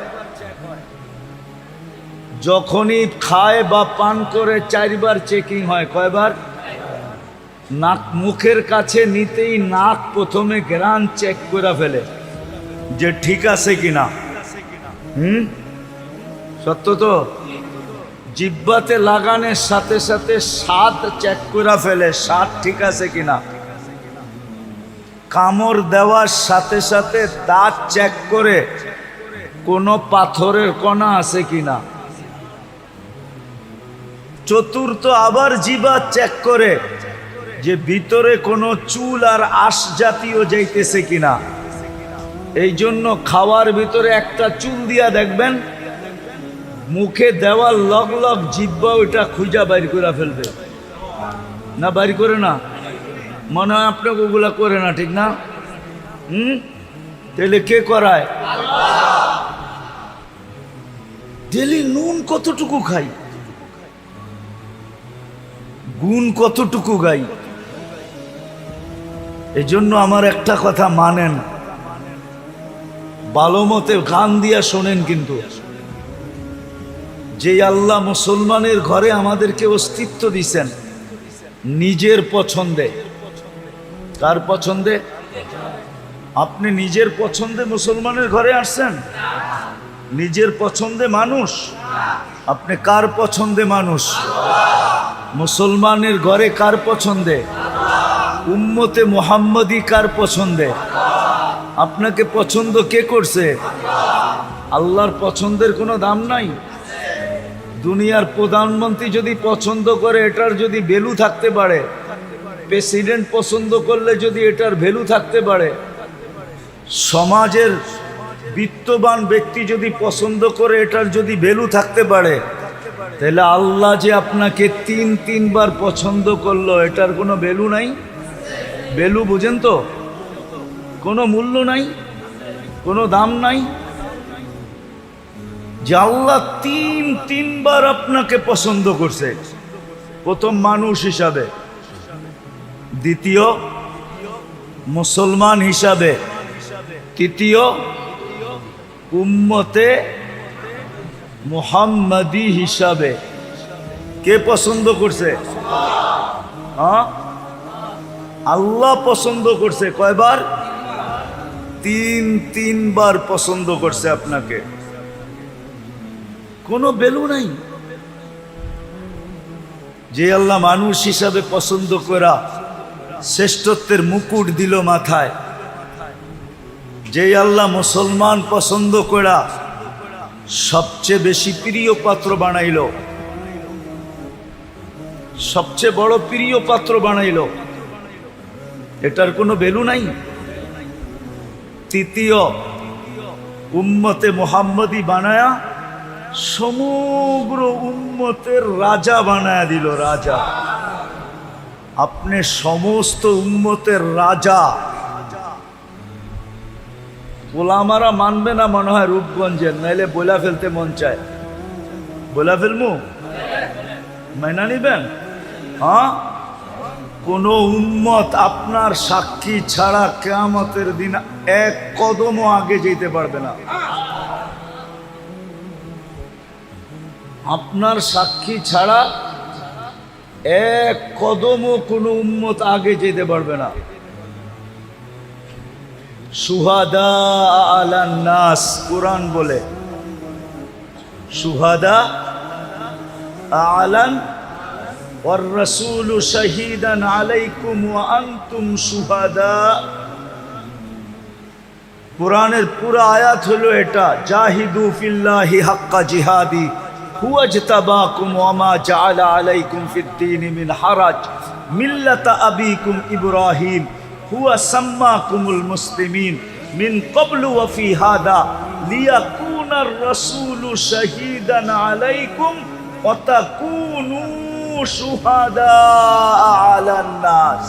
যখনই খায় বা পান করে 4 বার চেকিং হয়। কয়বার? নাক মুখের কাছে নিতেই নাক প্রথমে গ্রান চেক করে ফেলে যে ঠিক আছে কিনা। সত্য তো? জিহ্বাতে লাগানোর সাথে সাথে স্বাদ চেক করে ফেলে, স্বাদ ঠিক আছে কিনা। কামড় দেওয়ার সাথে সাথে দাঁত চেক করে কোনো পাথরের কণা আছে কিনা। চতুর্থ আবার জিহ্বা চেক করে যে ভিতরে কোনো চুল আর আঁশ জাতীয় যাইতেছে কিনা। এই জন্য খাওয়ার ভিতরে একটা চুল দিয়া দেখবেন, মুখে দেওয়ার লগ লগ জিহ্বা ওইটা খুঁজা বাইর করে ফেলবে না? বাইর করে না? মনে হয় আপনাকে ওগুলা করে না, ঠিক না? তাহলে কে করায়? ডেলি নুন কতটুকু খাই, গুণ কতটুকু গাই? এই জন্য আমার একটা কথা মানেন, ভালো মতে কান দিয়া শোনেন, কিন্তু যে আল্লাহ মুসলমানের ঘরে আমাদেরকে অস্তিত্ব দিছেন নিজের পছন্দে। কার পছন্দে? আপনি নিজের পছন্দে মুসলমানের ঘরে আসছেন? নিজের পছন্দে মানুষ? আপনি কার পছন্দে মানুষ? মুসলমানের ঘরে কার পছন্দে? উম্মতে মুহাম্মদী কার পছন্দে? আপনাকে পছন্দ কে করছে? আল্লাহর পছন্দের কোনো দাম নাই। দুনিয়ার প্রধানমন্ত্রী যদি পছন্দ করে এটার যদি ভ্যালু থাকতে পারে, প্রেসিডেন্ট পছন্দ করলে যদি এটার ভ্যালু থাকতে পারে, সমাজের বিত্তবান ব্যক্তি যদি পছন্দ করে এটার যদি ভ্যালু থাকতে পারে, তাহলে আল্লাহ যে আপনাকে তিনবার পছন্দ করলো এটার কোনো ভ্যালু নাই? ভ্যালু বুঝেন তো? কোনো মূল্য নাই, কোনো দাম নাই। যে আল্লাহ তিনবার আপনাকে পছন্দ করছে, প্রথম মানুষ হিসাবে, দ্বিতীয় মুসলমান হিসাবে, তৃতীয় উম্মতে মুহাম্মাদি হিসাবে। কে পছন্দ করছে? আল্লাহ পছন্দ করছে। কয়বার? তিনবার পছন্দ করছে আপনাকে। কোনো ভ্যালু নাই। যে আল্লাহ মানুষ হিসাবে পছন্দ করা শ্রেষ্ঠত্বের মুকুট দিল মাথায়, যে আল্লাহ মুসলমান পছন্দ করা সবচেয়ে বেশি প্রিয় পাত্র বানাইল, সবচেয়ে বড় প্রিয় পাত্র বানাইল, এটার কোনো ভ্যালু নাই। তৃতীয় উম্মতে মুহাম্মদী বানায়া সমগ্র উম্মতের রাজা বানায়া দিল। রাজা, আপনি সমস্ত উম্মতের রাজা। ওলামারা মানবে না মনে হয় রূপগঞ্জের, নাইলে বইলা ফেলতে মন চায়। বইলা ফেলমু? মাইনা নিবেন? হ্যাঁ, কোন উম্মত আপনার সাক্ষী ছাড়া কিয়ামতের দিন এক কদমও আগে যেতে পারবে না। আপনার সাক্ষী ছাড়া এক কদমও কোনো উম্মত আগে যেতে পারবে না। শুহাদা আলান নাস, কুরআন বলে শুহাদা আলান ওয়ার রাসূলু শাহীদান আলাইকুম ওয়া আনতুম শুহাদা। কুরআনের পুরো আয়াত হলো এটা, জাহিদু ফিল্লাহি হাক্কা জিহাদি হুয়া ইজতাবাকুম ওয়া মা জাআলা আলাইকুম ফিদ-দীনি মিন হারাজ মিল্লাতা আবিকুম ইব্রাহিম হুয়া সাম্মাকুমুল মুসলিমিন মিন ক্বাবলু ওয়া ফি হাদা লিয়াকুনার রাসূলু শাহীদান আলাইকুম ওয়া তাকুনু শুহাদা আলান নাস।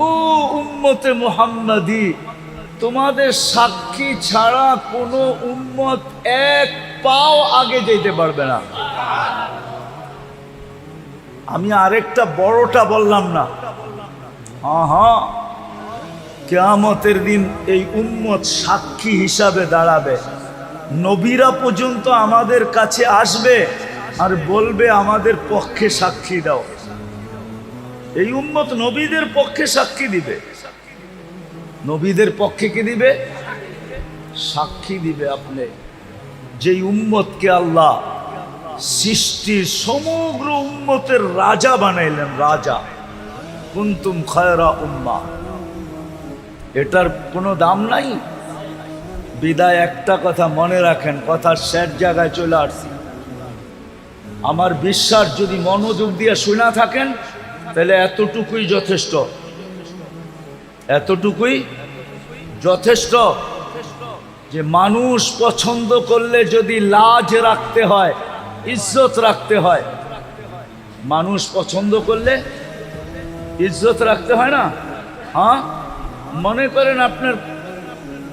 ও উম্মতে মুহাম্মাদি, তোমাদের সাক্ষী ছাড়া কোনো উম্মত এক পাও আগে যেতে পারবে না। আমি আরেকটা বড়টা বললাম না? হ্যাঁ, কিয়ামতের দিন এই উম্মত সাক্ষী হিসাবে দাঁড়াবে। নবীরা পর্যন্ত আমাদের কাছে আসবে আর বলবে আমাদের পক্ষে সাক্ষী দাও। এই উম্মত নবীদের পক্ষে সাক্ষী দিবে। নবীদের পক্ষে কি দিবে? সাক্ষী দিবে। আপনি যেই উম্মতকে আল্লাহ সৃষ্টির সমগ্র উম্মতের রাজা বানাইলেন, রাজা, কুনতুম খায়রা উম্মাহ, এটার কোনো দাম নাই। বিদায় একটা কথা মনে রাখেন, কথার শেষ জায়গায় চলে আসছি। আমার বিশ্বাস যদি মনোযোগ দিয়ে শোনা থাকেন তাহলে এতটুকুই যথেষ্ট, এতটুকুই যথেষ্ট। যে মানুষ পছন্দ করলে যদি লাজ রাখতে হয়, ইজ্জত রাখতে হয়, মানুষ পছন্দ করলে ইজ্জত রাখতে হয় না? হ্যাঁ, মনে করেন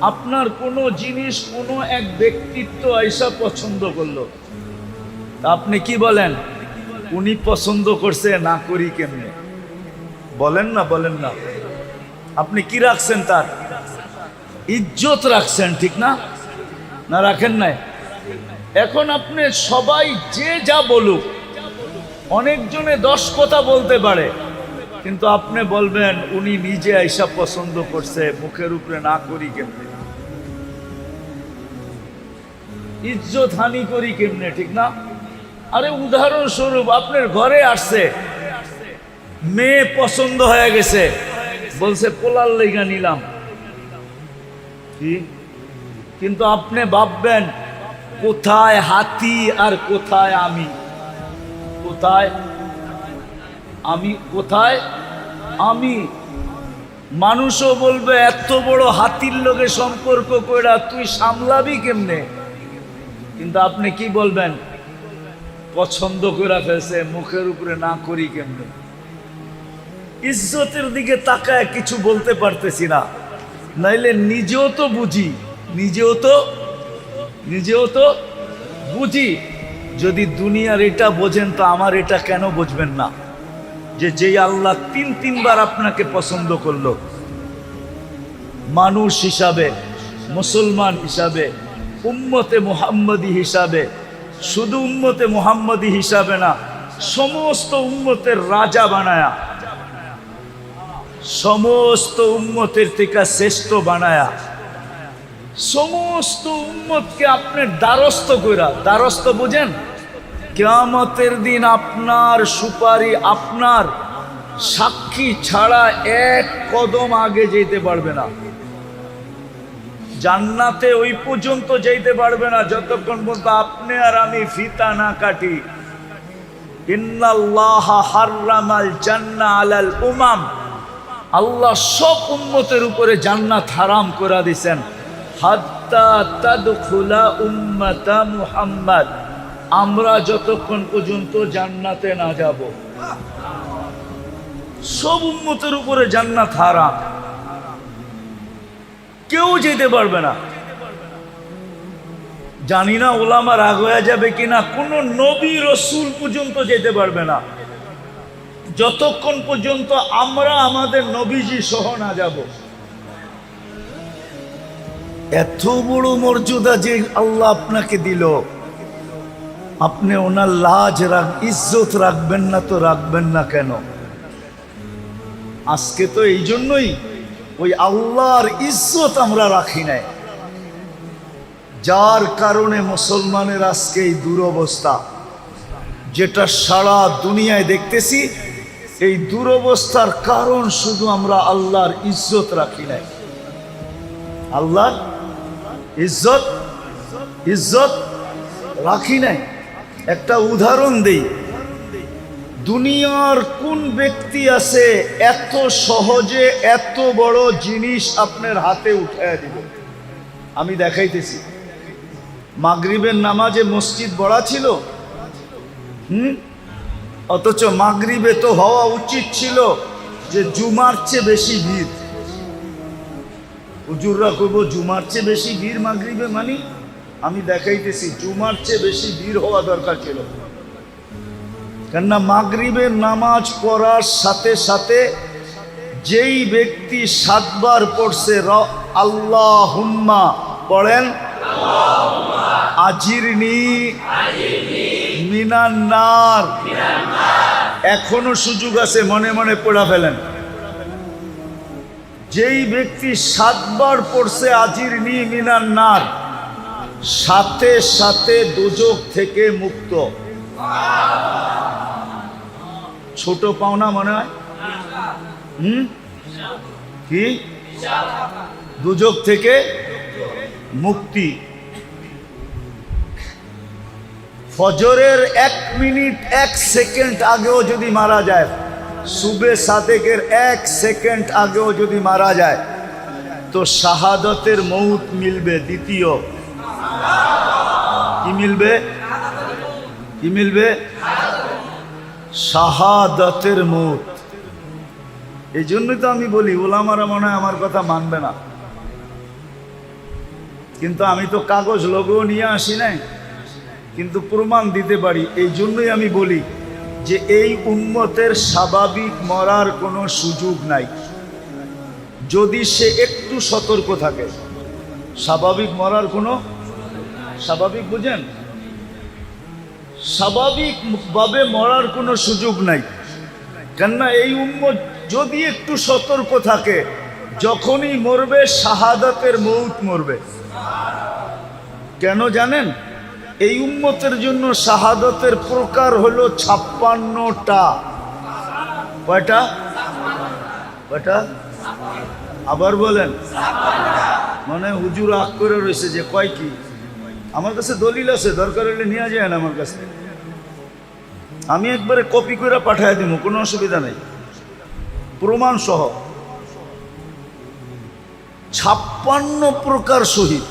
আপনার কোনো জিনিস কোনো এক ব্যক্তিত্ব আইসা পছন্দ করলো, আপনি কি বলেন? উনি পছন্দ করছে, না করি কেমনে? বলেন না, বলেন না। আপনি কি রাখছেন? তার ইজ্জত রাখছেন, ঠিক না? না রাখেন নাই? এখন আপনি সবাই যে যা বলুক, অনেকজনে 10 কথা বলতে পারে, কিন্তু আপনি বলবেন উনি নিজে আইসা পছন্দ করছে, মুখের উপরে না করি কেমনে, ইজ্জত হানি করি কেমনে, ঠিক না? আরে উদাহরণস্বরূপ আপনার ঘরে আসছে, মেয়ে পছন্দ হয়ে গেছে, বলছে পোলার লেগা নিলাম, কিন্তু আপনি ভাববেন কোথায় হাতি আর কোথায় আমি, কোথায় আমি, কোথায় আমি। মানুষও বলবে এত বড় হাতির লগে সম্পর্ক কইরা তুই সামলাবি কেমনে, কিন্তু আপনি কি বলবেন? পছন্দ করে ফেলছে, মুখের উপরে না করি কেমনে। ইজ্জতের দিকে তাকায় কিছু বলতে পারতেছি না, নাইলে নিজেও তো বুঝি, নিজেও তো বুঝি। যদি দুনিয়ার এটা বোঝেন তো আমার এটা কেন বুঝবেন না? যে যেই আল্লাহ 3 বার আপনাকে পছন্দ করলো, মানুষ হিসাবে, মুসলমান হিসাবে, উম্মতে মুহাম্মদী হিসাবে, শুধু উম্মতে মুহাম্মদী হিসাবে না, সমস্ত উম্মতের রাজা বানায়া, সমস্ত উম্মতের থেকে শ্রেষ্ঠ বানায়া, সমস্ত উম্মতকে আপনার দ্বারস্থ কইরা, দ্বারস্থ বুঝেন? কিয়ামতের দিন আপনার সুপারি, আপনার সাক্ষী ছাড়া 1 কদম আগে যেতে পারবে না। জান্নাতে ওই পর্যন্ত যেতে পারবে না যতক্ষণ পর্যন্ত আপনি আর আমি ফিতা না কাটি। ইন্নাল্লাহা হাররামাল জান্নাহ আলাল উমাম, আল্লাহ সব উম্মতের উপরে জান্নাত হারাম করে দিয়েছেন। হাত্তা তাদখুলা উম্মাতা মুহাম্মদ, আমরা যতক্ষণ পর্যন্ত জান্নাতে না যাব, সব উম্মতের উপরে জান্নাত হারাম, কেউ যেতে পারবে না। জানি না ওলামা রাগ হয়ে যাবে কিনা, কোন নবী রসুল পর্যন্ত যেতে পারবে না যতক্ষণ পর্যন্ত আমরা আমাদের নবীজি সহ না যাব। এত বড় মর্যাদা যে আল্লাহ আপনাকে দিল, আপনি ওনার লাজ ইজ্জত রাখবেন না তো রাখবেন না কেন? আজকে তো এই জন্যই ওই আল্লাহর ইজ্জত আমরা রাখি নাই, যার কারণে মুসলমানের আজকে এই দুরবস্থা, যেটা সারা দুনিয়ায় দেখতেছি। এই দুরবস্থার কারণ শুধু আমরা আল্লাহর ইজ্জত রাখি নাই, আল্লাহর ইজ্জত রাখি নাই। একটা উদাহরণ দেই, দুনিয়ার কোন ব্যক্তি আছে এত সহজে এত বড় জিনিস আপনার হাতে উঠায় দিল? আমি দেখাইতেছি। মাগরিবের নামাজে মসজিদ বড়া ছিল, অথচ মাগরিবে তো হওয়া উচিত ছিল যে জুমার চেয়ে বেশি ভিড়। হুজুররা কইব জুমার চেয়ে বেশি ভিড় মাগরিবে, মানে আমি দেখাইতেছি জুমার চেয়ে বেশি ভিড় হওয়া দরকার ছিল। কেননা মাগরিবের নামাজ পড়ার সাথে সাথে যেই ব্যক্তি 7 বার পড়ছে আল্লাহুম্মা, পড়েন আজিরনি মিনান নার, এখনো সুযোগ আছে, মনে মনে পড়া ফেলেন। যেই ব্যক্তি 7 বার পড়ছে আজিরনি মিনান নার, সাথে সাথে দোজখ থেকে মুক্ত। ছোট পাওনা মনে হয়? কি দোজখ থেকে মুক্তি। ফজরের 1 মিনিট 1 সেকেন্ড আগেও যদি মারা যায়, সুবে সাদেকের 1 সেকেন্ড আগেও যদি মারা যায়, তো শাহাদতের মৌত মিলবে। দ্বিতীয় কি মিলবে? কি মিলবে? শাহাদতের মৌত। এই জন্যই তো আমি বলি ওলামারা মনে হয় আমার কথা মানবে না, কিন্তু আমি তো কাগজ লোগো নিয়ে আসি নাই, কিন্তু প্রমাণ দিতে পারি। এই জন্যই আমি বলি যে এই উম্মতের স্বাভাবিক মরার কোনো সুযোগ নাই যদি সে একটু সতর্ক থাকে। স্বাভাবিক মরার কোনো, স্বাভাবিক বুঝেন, স্বাভাবিকভাবে মরার কোনো সুযোগ নাই। কেননা এই উম্মত যদি একটু সতর্ক থাকে, যখনই মরবে শাহাদাতের মৌত মরবে। কেন জানেন? এই উম্মতের জন্য শাহাদাতের প্রকার হলো 56টা। কয়টা? কয়টা? আবার বলেন। মানে হুজুর আগ করে রয়েছে যে কয় কি? আমার কাছে দলিল আছে, দরকার হলে নিয়ে যায় না আমার কাছে, আমি একবারে কপি করে পাঠায় দিব, কোনো অসুবিধা নেই, প্রমাণ সহ। 56 প্রকার শহীদ,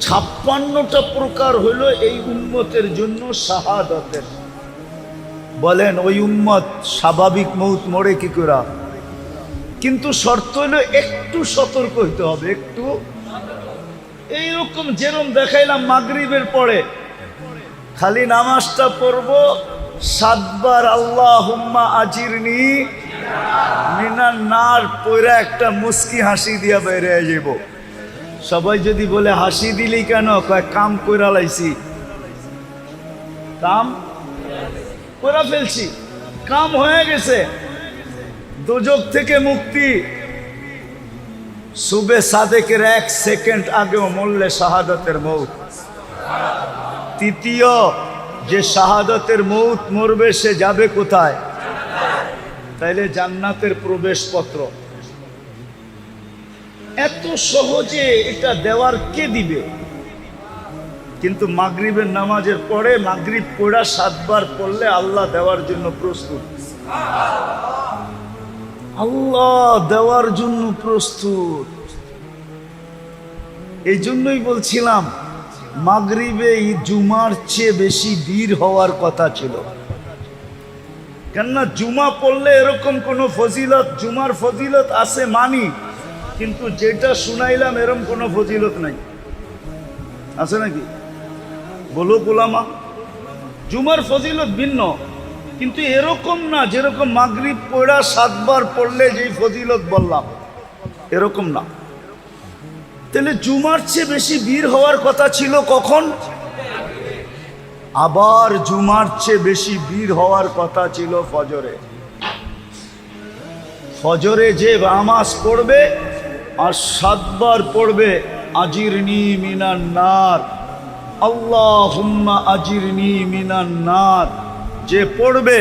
56টা প্রকার হলো এই উম্মতের জন্য শাহাদাতের। বলেন ওই উম্মত স্বাভাবিক মৌত মরে কি করে? কিন্তু শর্ত হলো একটু সতর্ক হইতে হবে, একটু। এইরকম যেরকম দেখাইলাম মাগরিবের পরে খালি নামাজটা পড়ব 7 বার আল্লাহুম্মা আজিরনি মিনান নার পয়রা একটা মুস্কি হাসি দিয়া বের হয়ে যাব। সবাই যদি বলে হাসি দিলি কেন? কয় কাম কইরা লাইছি, কাম কইরা ফেলছি, কাম হয়ে গেছে, দোজখ থেকে মুক্তি। সুবে সাদেকের 1 সেকেন্ড আগেও মরলে শাহাদাতের মৌত। তৃতীয়, যে শাহাদাতের মৌত মরবে সে যাবে কোথায়? তাইলে জান্নাতের প্রবেশপত্র। এত সহজে এটা দেওয়ার কে দিবে? কিন্তু মাগরিবের নামাজের পরে মাগরিব পড়া 7 বার পড়লে আল্লাহ দেওয়ার জন্য প্রস্তুত। আল্লাহ দেওয়ার জন্য প্রস্তুত। এই জন্যই বলছিলাম মাগরিবে জুমার চেয়ে বেশি ভিড় হওয়ার কথা ছিল। কেননা জুমা পড়লে এরকম কোনো ফজিলত, জুমার ফজিলত আছে মানি, কিন্তু যেটা শুনাইলাম এরকম কোনো ফজিলত নাই। আছে নাকি? বলো গোলামা, জুমার ফজিলত ভিন্ন, কিন্তু এরকম না যেরকম মাগরিব পড়া 7 বার পড়লে যেই ফজিলত বললাম, এরকম না। তাহলে জুমার চেয়ে বেশি ভিড় হওয়ার কথা ছিল কখন? আবার জুমার চেয়ে বেশি ভিড় হওয়ার কথা ছিল ফজরে। ফজরে যে নামাজ পড়বে আর 7 বার পড়বে আজিরনি মিনান নার, আল্লাহুম্মা আজিরনি মিনান নার, যে পড়বে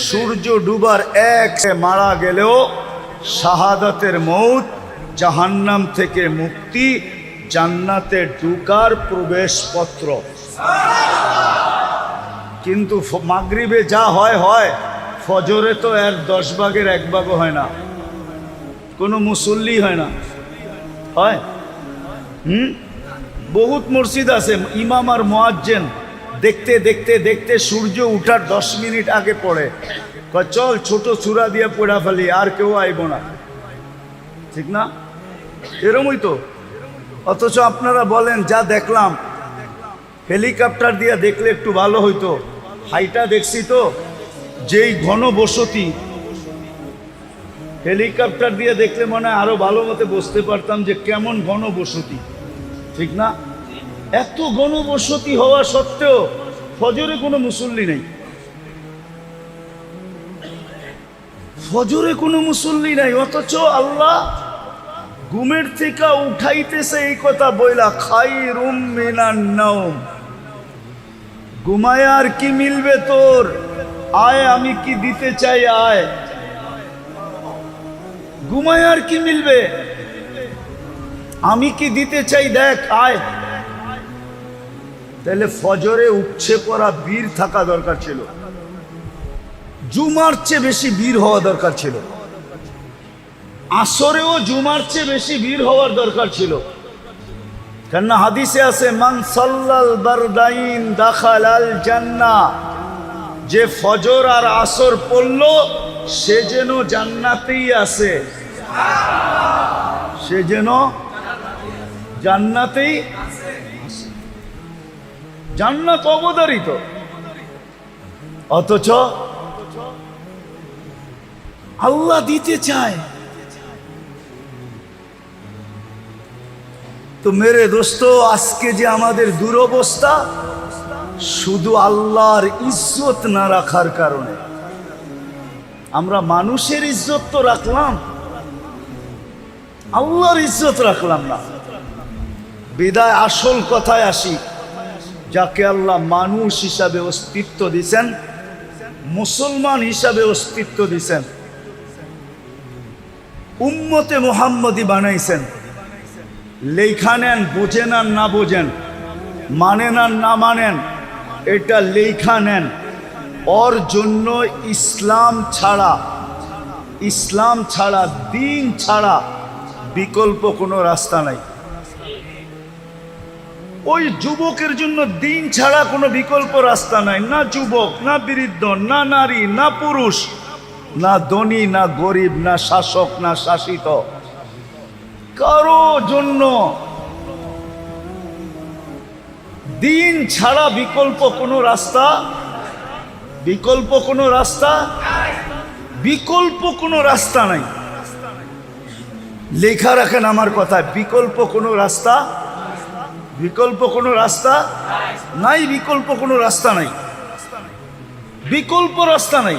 সূর্য ডুবার 1 মারা গেলেও শাহাদাতের মৌত, জাহান্নাম থেকে মুক্তি, জান্নাতে ঢুকার প্রবেশপত্র। কিন্তু মাগরিবে যা হয় হয়, ফজরে তো এর 10 ভাগের 1 ভাগও হয় না, কোনো মুসল্লি হয় না। হয়? বহুত মসজিদ আছে ইমাম আর মুয়াজ্জিন দেখতে দেখতে দেখতে সূর্য উঠার 10 মিনিট আগে পড়ে, কয় চল ছোট সূরা দিয়ে পড়া ফেলি, আর কেউ আইব না। ঠিক না? এরমই তো। অথচ আপনারা বলেন যা দেখলাম, হেলিকপ্টার দিয়ে দেখলে একটু ভালো হইতো, হাইটা দেখছি তো যেই ঘন বসতি, হেলিকপ্টার দিয়ে দেখলে মনে হয় আরো ভালো মতে বুঝতে পারতাম যে কেমন ঘন বসতি। ঠিক না? এত ঘন বসতি হওয়া সত্ত্বেও ফজরে কোনো মুসল্লি নেই, ফজরে কোনো মুসল্লি নাই। অথচ আল্লাহ ঘুমের থেকে উঠাইতেছে এই কথা বইলা, খায়রুম মিনান নাওম, ঘুমায় আর কি মিলবে তোর, আয় আমি কি দিতে চাই, আয়। ঘুমায় আর কি মিলবে, আমি কি দিতে চাই, দেখ আয়। তাহলে ফজরে উঠছে পড়া বীর থাকা দরকার ছিল, জুমার চেয়ে বেশি বীর হওয়া দরকার ছিল, আসরেও জুমার চেয়ে বেশি ভিড় হওয়ার দরকার ছিল। কেননা হাদিসে আছে মান সাল্লাল বারদাইন দাখালাল জান্নাহ, যে ফজর আর আসর পড়ল সে যেন জান্নাতেই আছে, সে যেন জান্নাতেই, জান্নাত অবধারিত। অথচ আল্লাহ দিতে চায়। তো মেরে দোস্ত, আজকে যে আমাদের দুরবস্থা, শুধু আল্লাহর ইজ্জত না রাখার কারণে। আমরা মানুষের ইজ্জত তো রাখলাম, আল্লাহর ইজ্জত রাখলাম না। বিদায় আসল কথায় আসি, যাকে আল্লাহ মানুষ হিসাবে অস্তিত্ব দিছেন, মুসলমান হিসাবে অস্তিত্ব দিছেন, উম্মতে মুহাম্মদী বানাইছেন, লেখা নেন, বোঝেন আর না বোঝেন, মানেন আর না মানেন, এটা লেখা নেন। ওর জন্য ইসলাম ছাড়া দিন ছাড়া বিকল্প কোনো রাস্তা নাই। ওই যুবকের জন্য দিন ছাড়া কোনো বিকল্প রাস্তা নাই। না যুবক, না বৃদ্ধ, না নারী, না পুরুষ, না ধনী, না গরিব, না শাসক, না শাসিত, কারো জন্য দিন ছাড়া বিকল্প কোনো রাস্তা নাই। লেখা রাখেন আমার কথায়, বিকল্প কোনো রাস্তা নাই। বিকল্প রাস্তা নাই।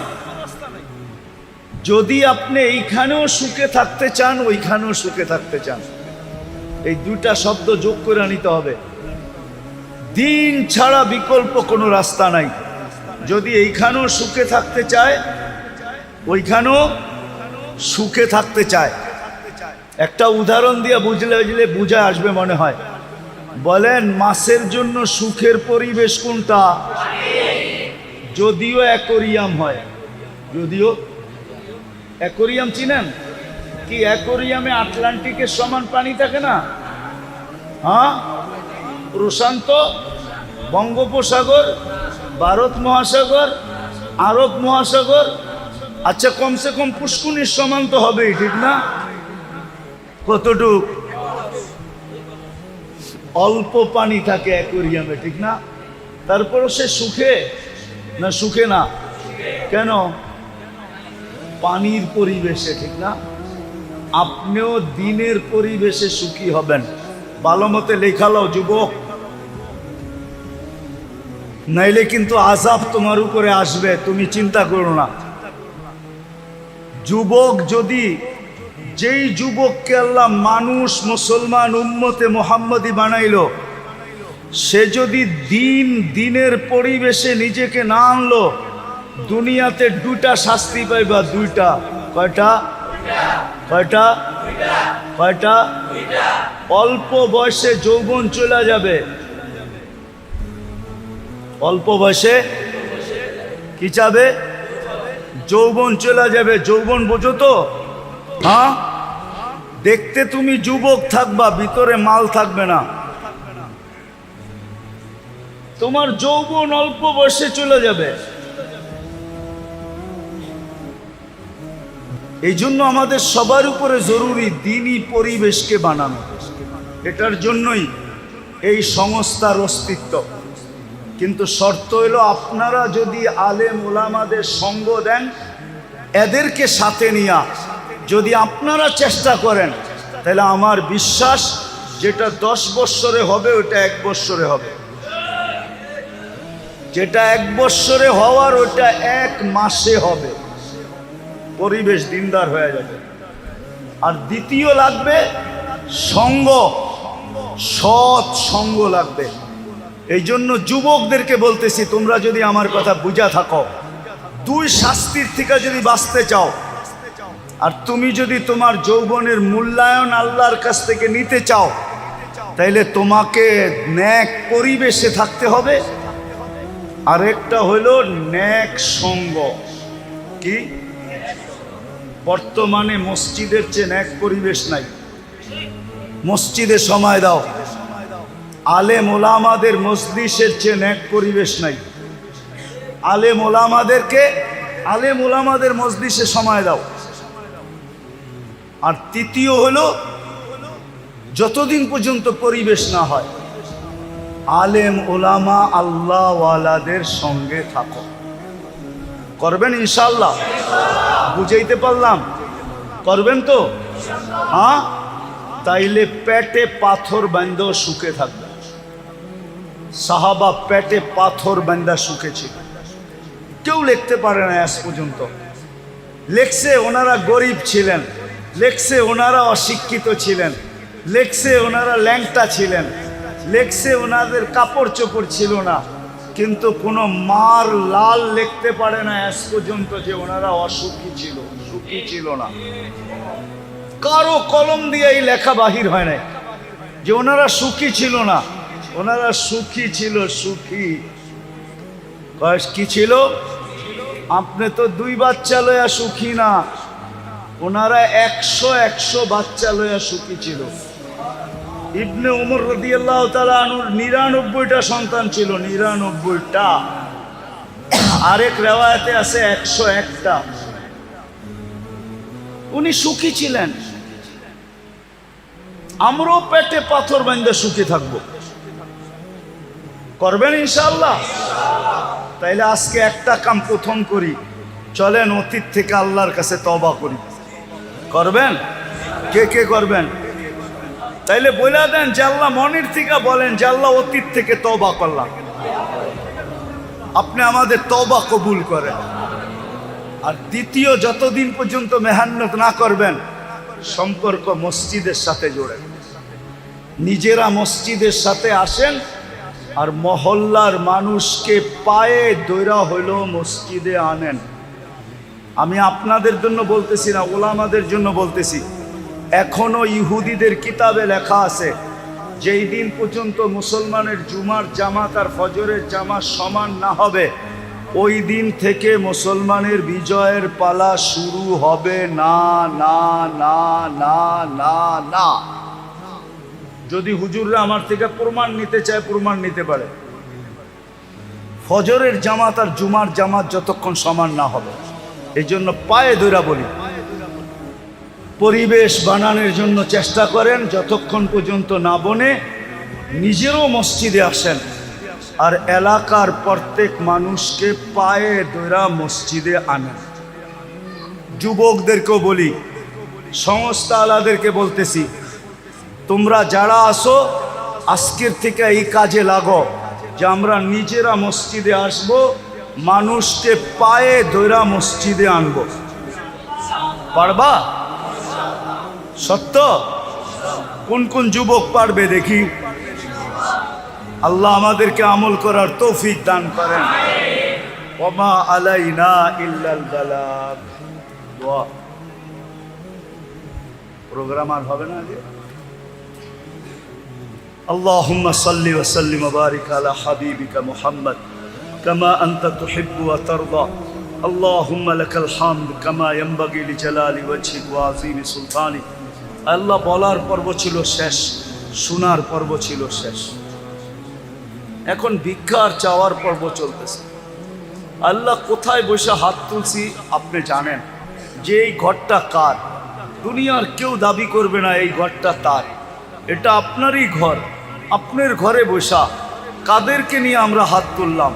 যদি আপনি এইখানেও সুখে থাকতে চান, ওইখানেও সুখে থাকতে চান, এই দুইটা শব্দ যোগ করে নিতে হবে। দিন ছাড়া বিকল্প কোনো রাস্তা নাই। যদি এইখানেও সুখে থাকতে চায়, ওইখানেও সুখে থাকতে চায়। একটা উদাহরণ দিয়ে বুঝলে বুঝে আসবে মনে হয়। বলেন, মাছের জন্য সুখের পরিবেশ কোনটা? যদিও অ্যাকোরিয়াম হয়, যদিও অ্যাকোরিয়াম চিনেন কি? অ্যাকোরিয়ামে আটলান্টিকের সমান পানি থাকে না? হ্যাঁ, প্রশান্ত, বঙ্গোপসাগর, ভারত মহাসাগর, আরব মহাসাগর, আচ্ছা কমসে কম পুষ্কুনির সমান তো হবেই, ঠিক না? কতটুক? অল্প পানি থাকে অ্যাকোরিয়ামে, ঠিক না? তারপরও সে সুখে না কেন? পানির পরিবেশে, ঠিক না? আপনিও দিনের পরিবেশে সুখী হবেন। ভালো মতে লেখালো যুবক, নাইলে কিন্তু আযাব তোমার উপরে আসবে, তুমি চিন্তা করো না। যুবক যদি, যেই যুবককে আল্লাহ মানুষ, মুসলমান, উম্মতে মুহাম্মদী বানাইলো, সে যদি দিনের পরিবেশে নিজেকে না আনলো, দুনিয়াতে দুইটা শাস্তি পাইবা। দুইটা। কয়টা? অল্প বয়সে যৌবন চলে যাবে। অল্প বয়সে কি যাবে? যৌবন চলে যাবে। যৌবন বোঝো তো? হ্যাঁ, দেখতে তুমি যুবক থাকবা, ভিতরে মাল থাকবে না। তোমার যৌবন অল্প বয়সে চলে যাবে। এই জন্য আমাদের সবার উপরে জরুরি দ্বীনি পরিবেশকে বানানো। এটার জন্যই এই সংস্থার অস্তিত্ব। কিন্তু শর্ত হলো, আপনারা যদি আলেম ওলামাদের সঙ্গ দেন, এদেরকে সাথে নিয়া যদি আপনারা চেষ্টা করেন, তাহলে আমার বিশ্বাস, যেটা 10 বৎসরে হবে ওটা 1 বৎসরে হবে, যেটা 1 বৎসরে হওয়ার ওটা 1 মাসে হবে। পরিবেশ দিনদার হয়ে যাবে। আর দ্বিতীয় লাগবে সঙ্গ, সৎ সঙ্গ লাগবে। এই জন্য যুবকদেরকে বলতেছি, তোমরা যদি আমার কথা বুঝা থাকো, 2 শাস্তির থেকে যদি বাঁচতে চাও, আর তুমি যদি তোমার যৌবনের মূল্যায়ন আল্লাহর কাছ থেকে নিতে চাও, তাইলে তোমাকে নেক পরিবেশে থাকতে হবে। আরেকটা হলো নেক সঙ্গ। কি? বর্তমানে মসজিদের চেয়ে নেক পরিবেশ নাই। মসজিদে সময় দাও। আলেম ওলামাদের মজলিসের চেয়ে নেক পরিবেশ নাই। আলেম ওলামাদের মজলিসে সময় দাও। আর তৃতীয় হলো, যতদিন পর্যন্ত পরিবেশ না হয়, আলেম ওলামা আল্লাহওয়ালাদের সঙ্গে থাকো। করবেন ইনশাআল্লাহ? বুঝাইতে পারলাম? করবেন তো? হ্যাঁ, তাইলে পেটে পাথর বান্ধা সুখে থাকবে। সাহাবা পেটে পাথর বান্ধা সুখে ছিল। কেউ লিখতে পারে না আজ পর্যন্ত। লেখছে ওনারা গরিব ছিলেন, লেখছে ওনারা অশিক্ষিত ছিলেন, লেখছে ওনারা ল্যাংটা ছিলেন, লেখছে ওনাদের কাপড় চোপড় ছিল না, কিন্তু কোনো মার লাল লিখতে পারে না আজ পর্যন্ত যে ওনারা অসুখী ছিল, সুখী ছিল না। কারো কলম দিয়ে এই লেখা বাহির হয় নাই যে ওনারা সুখী ছিল না। ওনারা সুখী ছিল, সুখী। কি ছিল? আপনি তো 2 বাচ্চা লইয়া সুখী না, ওনারা 100 বাচ্চা লইয়া সুখী ছিল। ইবনে উমর রাদিয়াল্লাহু তাআলা আনহুর 99টা সন্তান ছিল, 99টা। আরেক রিওয়ায়াতে আছে 101টা। উনি সুখী ছিলেন। আমরাও পেটে পাথর বাঁধা সুখী থাকবো। করবেন ইনশাআল্লাহ? তাইলে আজকে একটা কাম প্রথম করি, চলেন অতীত থেকে আল্লাহর কাছে তওবা করি। করবেন? কে কে করবেন? তাইলে বলে দেন যে আল্লাহ, মনের থেকে বলেন যে আল্লাহ অতীত থেকে তওবা করলাম, আপনি আমাদের তওবা কবুল করেন। আর দ্বিতীয়, যতদিন পর্যন্ত মেহনত না করবেন, সম্পর্ক মসজিদের সাথে জোড়েন। নিজেরা মসজিদের সাথে আসেন, আর মহল্লার মানুষকে পায়ে দৈরা হইলেও মসজিদে আনেন। আমি আপনাদের জন্য বলতেছি না, ওলামাদের জন্য বলতেছি। এখনো ইহুদিদের কিতাবে লেখা আছে, যেই দিন পর্যন্ত মুসলমানের জুমার জামাত আর ফজরের জামাত সমান না হবে, ওই দিন থেকে মুসলমানের বিজয়ের পালা শুরু হবে না, না, না, না, না, না। যদি হুজুররা আমার থেকে প্রমাণ নিতে চায়, প্রমাণ নিতে পারে। ফজরের জামাত আর জুমার জামাত যতক্ষণ সমান না হবে, এই জন্য পায়ে ধরা বলি, পরিবেশ বানানোর জন্য চেষ্টা করেন। যতক্ষণ পর্যন্ত না বনে, নিজেরও মসজিদে আসেন, আর এলাকার প্রত্যেক মানুষকে পায়ে ধরা মসজিদে আনেন। যুবকদেরকেও বলি, সংস্থা আলাদেরকে বলতেছি, তোমরা যারা আসো, আজকের থেকে এই কাজে লাগো যে আমরা নিজেরা মসজিদে আসব, মানুষকে পায়ে ধরা মসজিদে আনব। পারবা? সত্য? কোন কোন যুবক পারবে দেখি? আল্লাহ আমাদেরকে আমল করার তৌফিক দান করেন। ওমা আলাইনা ইল্লাল বালাগ। দোয়া। প্রোগ্রাম আর হবে না আজকে? আল্লাহুম্মা সাল্লি ওয়া সাল্লিম ওয়া বারিক আলা হাবিবিকা মুহাম্মদ কামা আনতা তুহিব্বু ওয়া তারদা। আল্লাহুম্মা লাকাল হামদ কামা ইয়ানবাগি লিজালালি ওয়াজহিক ওয়া আযীমি সুলতানিক। আল্লাহ বলার পর্ব ছিল শেষ, শোনার পর্ব ছিল শেষ। এখন ভিক্ষার চাওয়ার পর্ব চলতেছে। আল্লাহ কোথায় বসে হাত তুলছি আপনি জানেন, যে এই ঘরটা কার। দুনিয়ার কেউ দাবি করবে না এই ঘরটা তার, এটা আপনারই ঘর। আপনার ঘরে বসা কাদেরকে নিয়ে আমরা হাত তুললাম?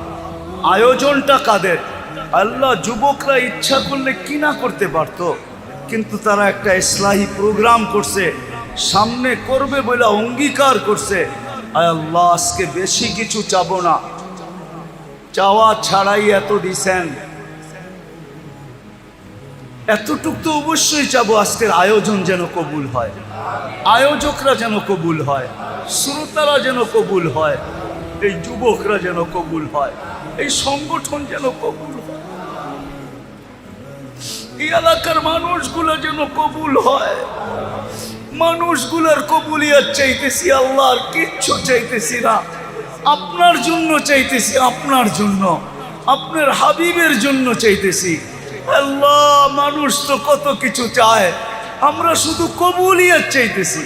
আয়োজনটা কাদের? আল্লাহ, যুবকরা ইচ্ছা করলে কি না করতে পারত, কিন্তু তারা একটা ইসলাহি প্রোগ্রাম করছে, সামনে করবে বলে অঙ্গীকার করছে। আয় আল্লাহ, আজকে বেশি কিছু চাবো না, চাওয়া ছাড়াই এত দিছেন, এতটুক তো অবশ্যই চাবো। আজকের আয়োজন যেন কবুল হয়, আয়োজকরা যেন কবুল হয়, শ্রোতারা যেন কবুল হয়, এই যুবকরা যেন কবুল হয়, এই সংগঠন যেন কবুল হয়, এই এলাকার মানুষগুলো যেন কবুল হয়। মানুষগুলোর কবুলিয়ত চাইতেছি আল্লাহ, আর কিচ্ছু চাইতেছি না। আপনার জন্য চাইতেছি, আপনার জন্য, আপনার হাবিবের জন্য চাইতেছি। আল্লাহ, মানুষ তো কত কিছু চায়, আমরা শুধু কবুলিয়ত চাইতেছি।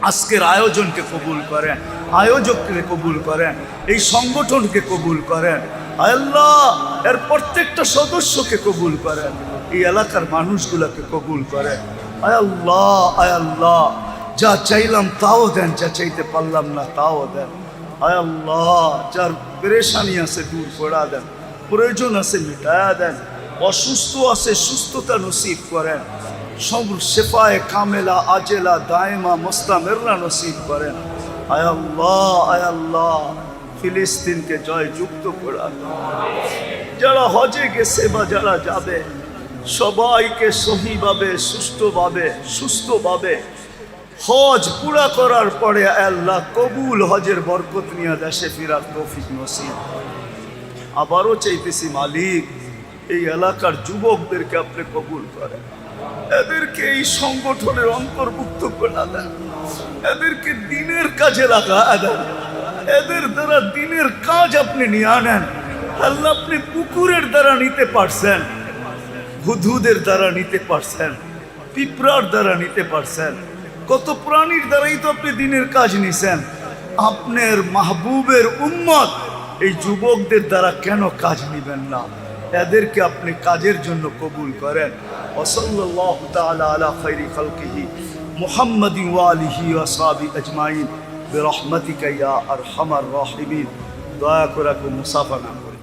আজকের আয়োজনকে কবুল করেন, আয়োজককে কবুল করেন, এই সংগঠনকে কবুল করেন। আল্লাহ, এর প্রত্যেকটা সদস্যকে কবুল করেন, এই এলাকার মানুষগুলোকে কবুল করেন। আয় আল্লাহ, আয় আল্লাহ, যা চাইলাম তাও দেন, যা চাইতে পারলাম না তাও দেন। আয় আল্লাহ, যার পেরেশানি আছে দূর করা দেন। প্রয়োজন আছে মিটায়া দেন, অসুস্থ আছে সুস্থতা নসিব করেন, সব শেফায়ে কামেলা আজেলা দায়মা মুস্তামিররা নসিব করেন। আয় আল্লাহ, আয় আল্লাহ, ফিলিস্তিনকে জয়যুক্ত করা, যারা হজে গেছে বা যারা যাবে সবাইকে সহিভাবে সুস্থভাবে হজ পুরা করার পরে আল্লাহ কবুল হজের বরকত নিয়ে দেশে ফিরার তৌফিক নসিব। আবারও চাইতেছি মালিক, এই এলাকার যুবকদেরকে আপনি কবুল করেন, এদেরকে এই সংগঠনের অন্তর্ভুক্ত করে দেন, এদেরকে দিনের কাজে লাগা দেন, এদের দ্বারা দিনের কাজ আপনি নিয়ে আনেন। আল্লাহ আপনি কুকুরের দ্বারা নিতে পারছেন, হুদহুদের দ্বারা নিতে পারছেন, পিঁপড়ার দ্বারা নিতে পারছেন, কত প্রাণীর দ্বারাই তো আপনি দিনের কাজ নিছেন। আপনার মাহবুবের উম্মত এই যুবকদের দ্বারা কেন কাজ নিবেন না? এদেরকে আপনি কাজের জন্য কবুল করেন। ওয়াসাল্লাল্লাহু তাআলা আলা খায়রি খালকিহি মুহাম্মাদিন ওয়া আলিহি ওয়া আসহাবিহি আজমাইন বিরহমাতিকা ইয়া আরহামার রাহিমিন। দয়া করে মুসাফা না করে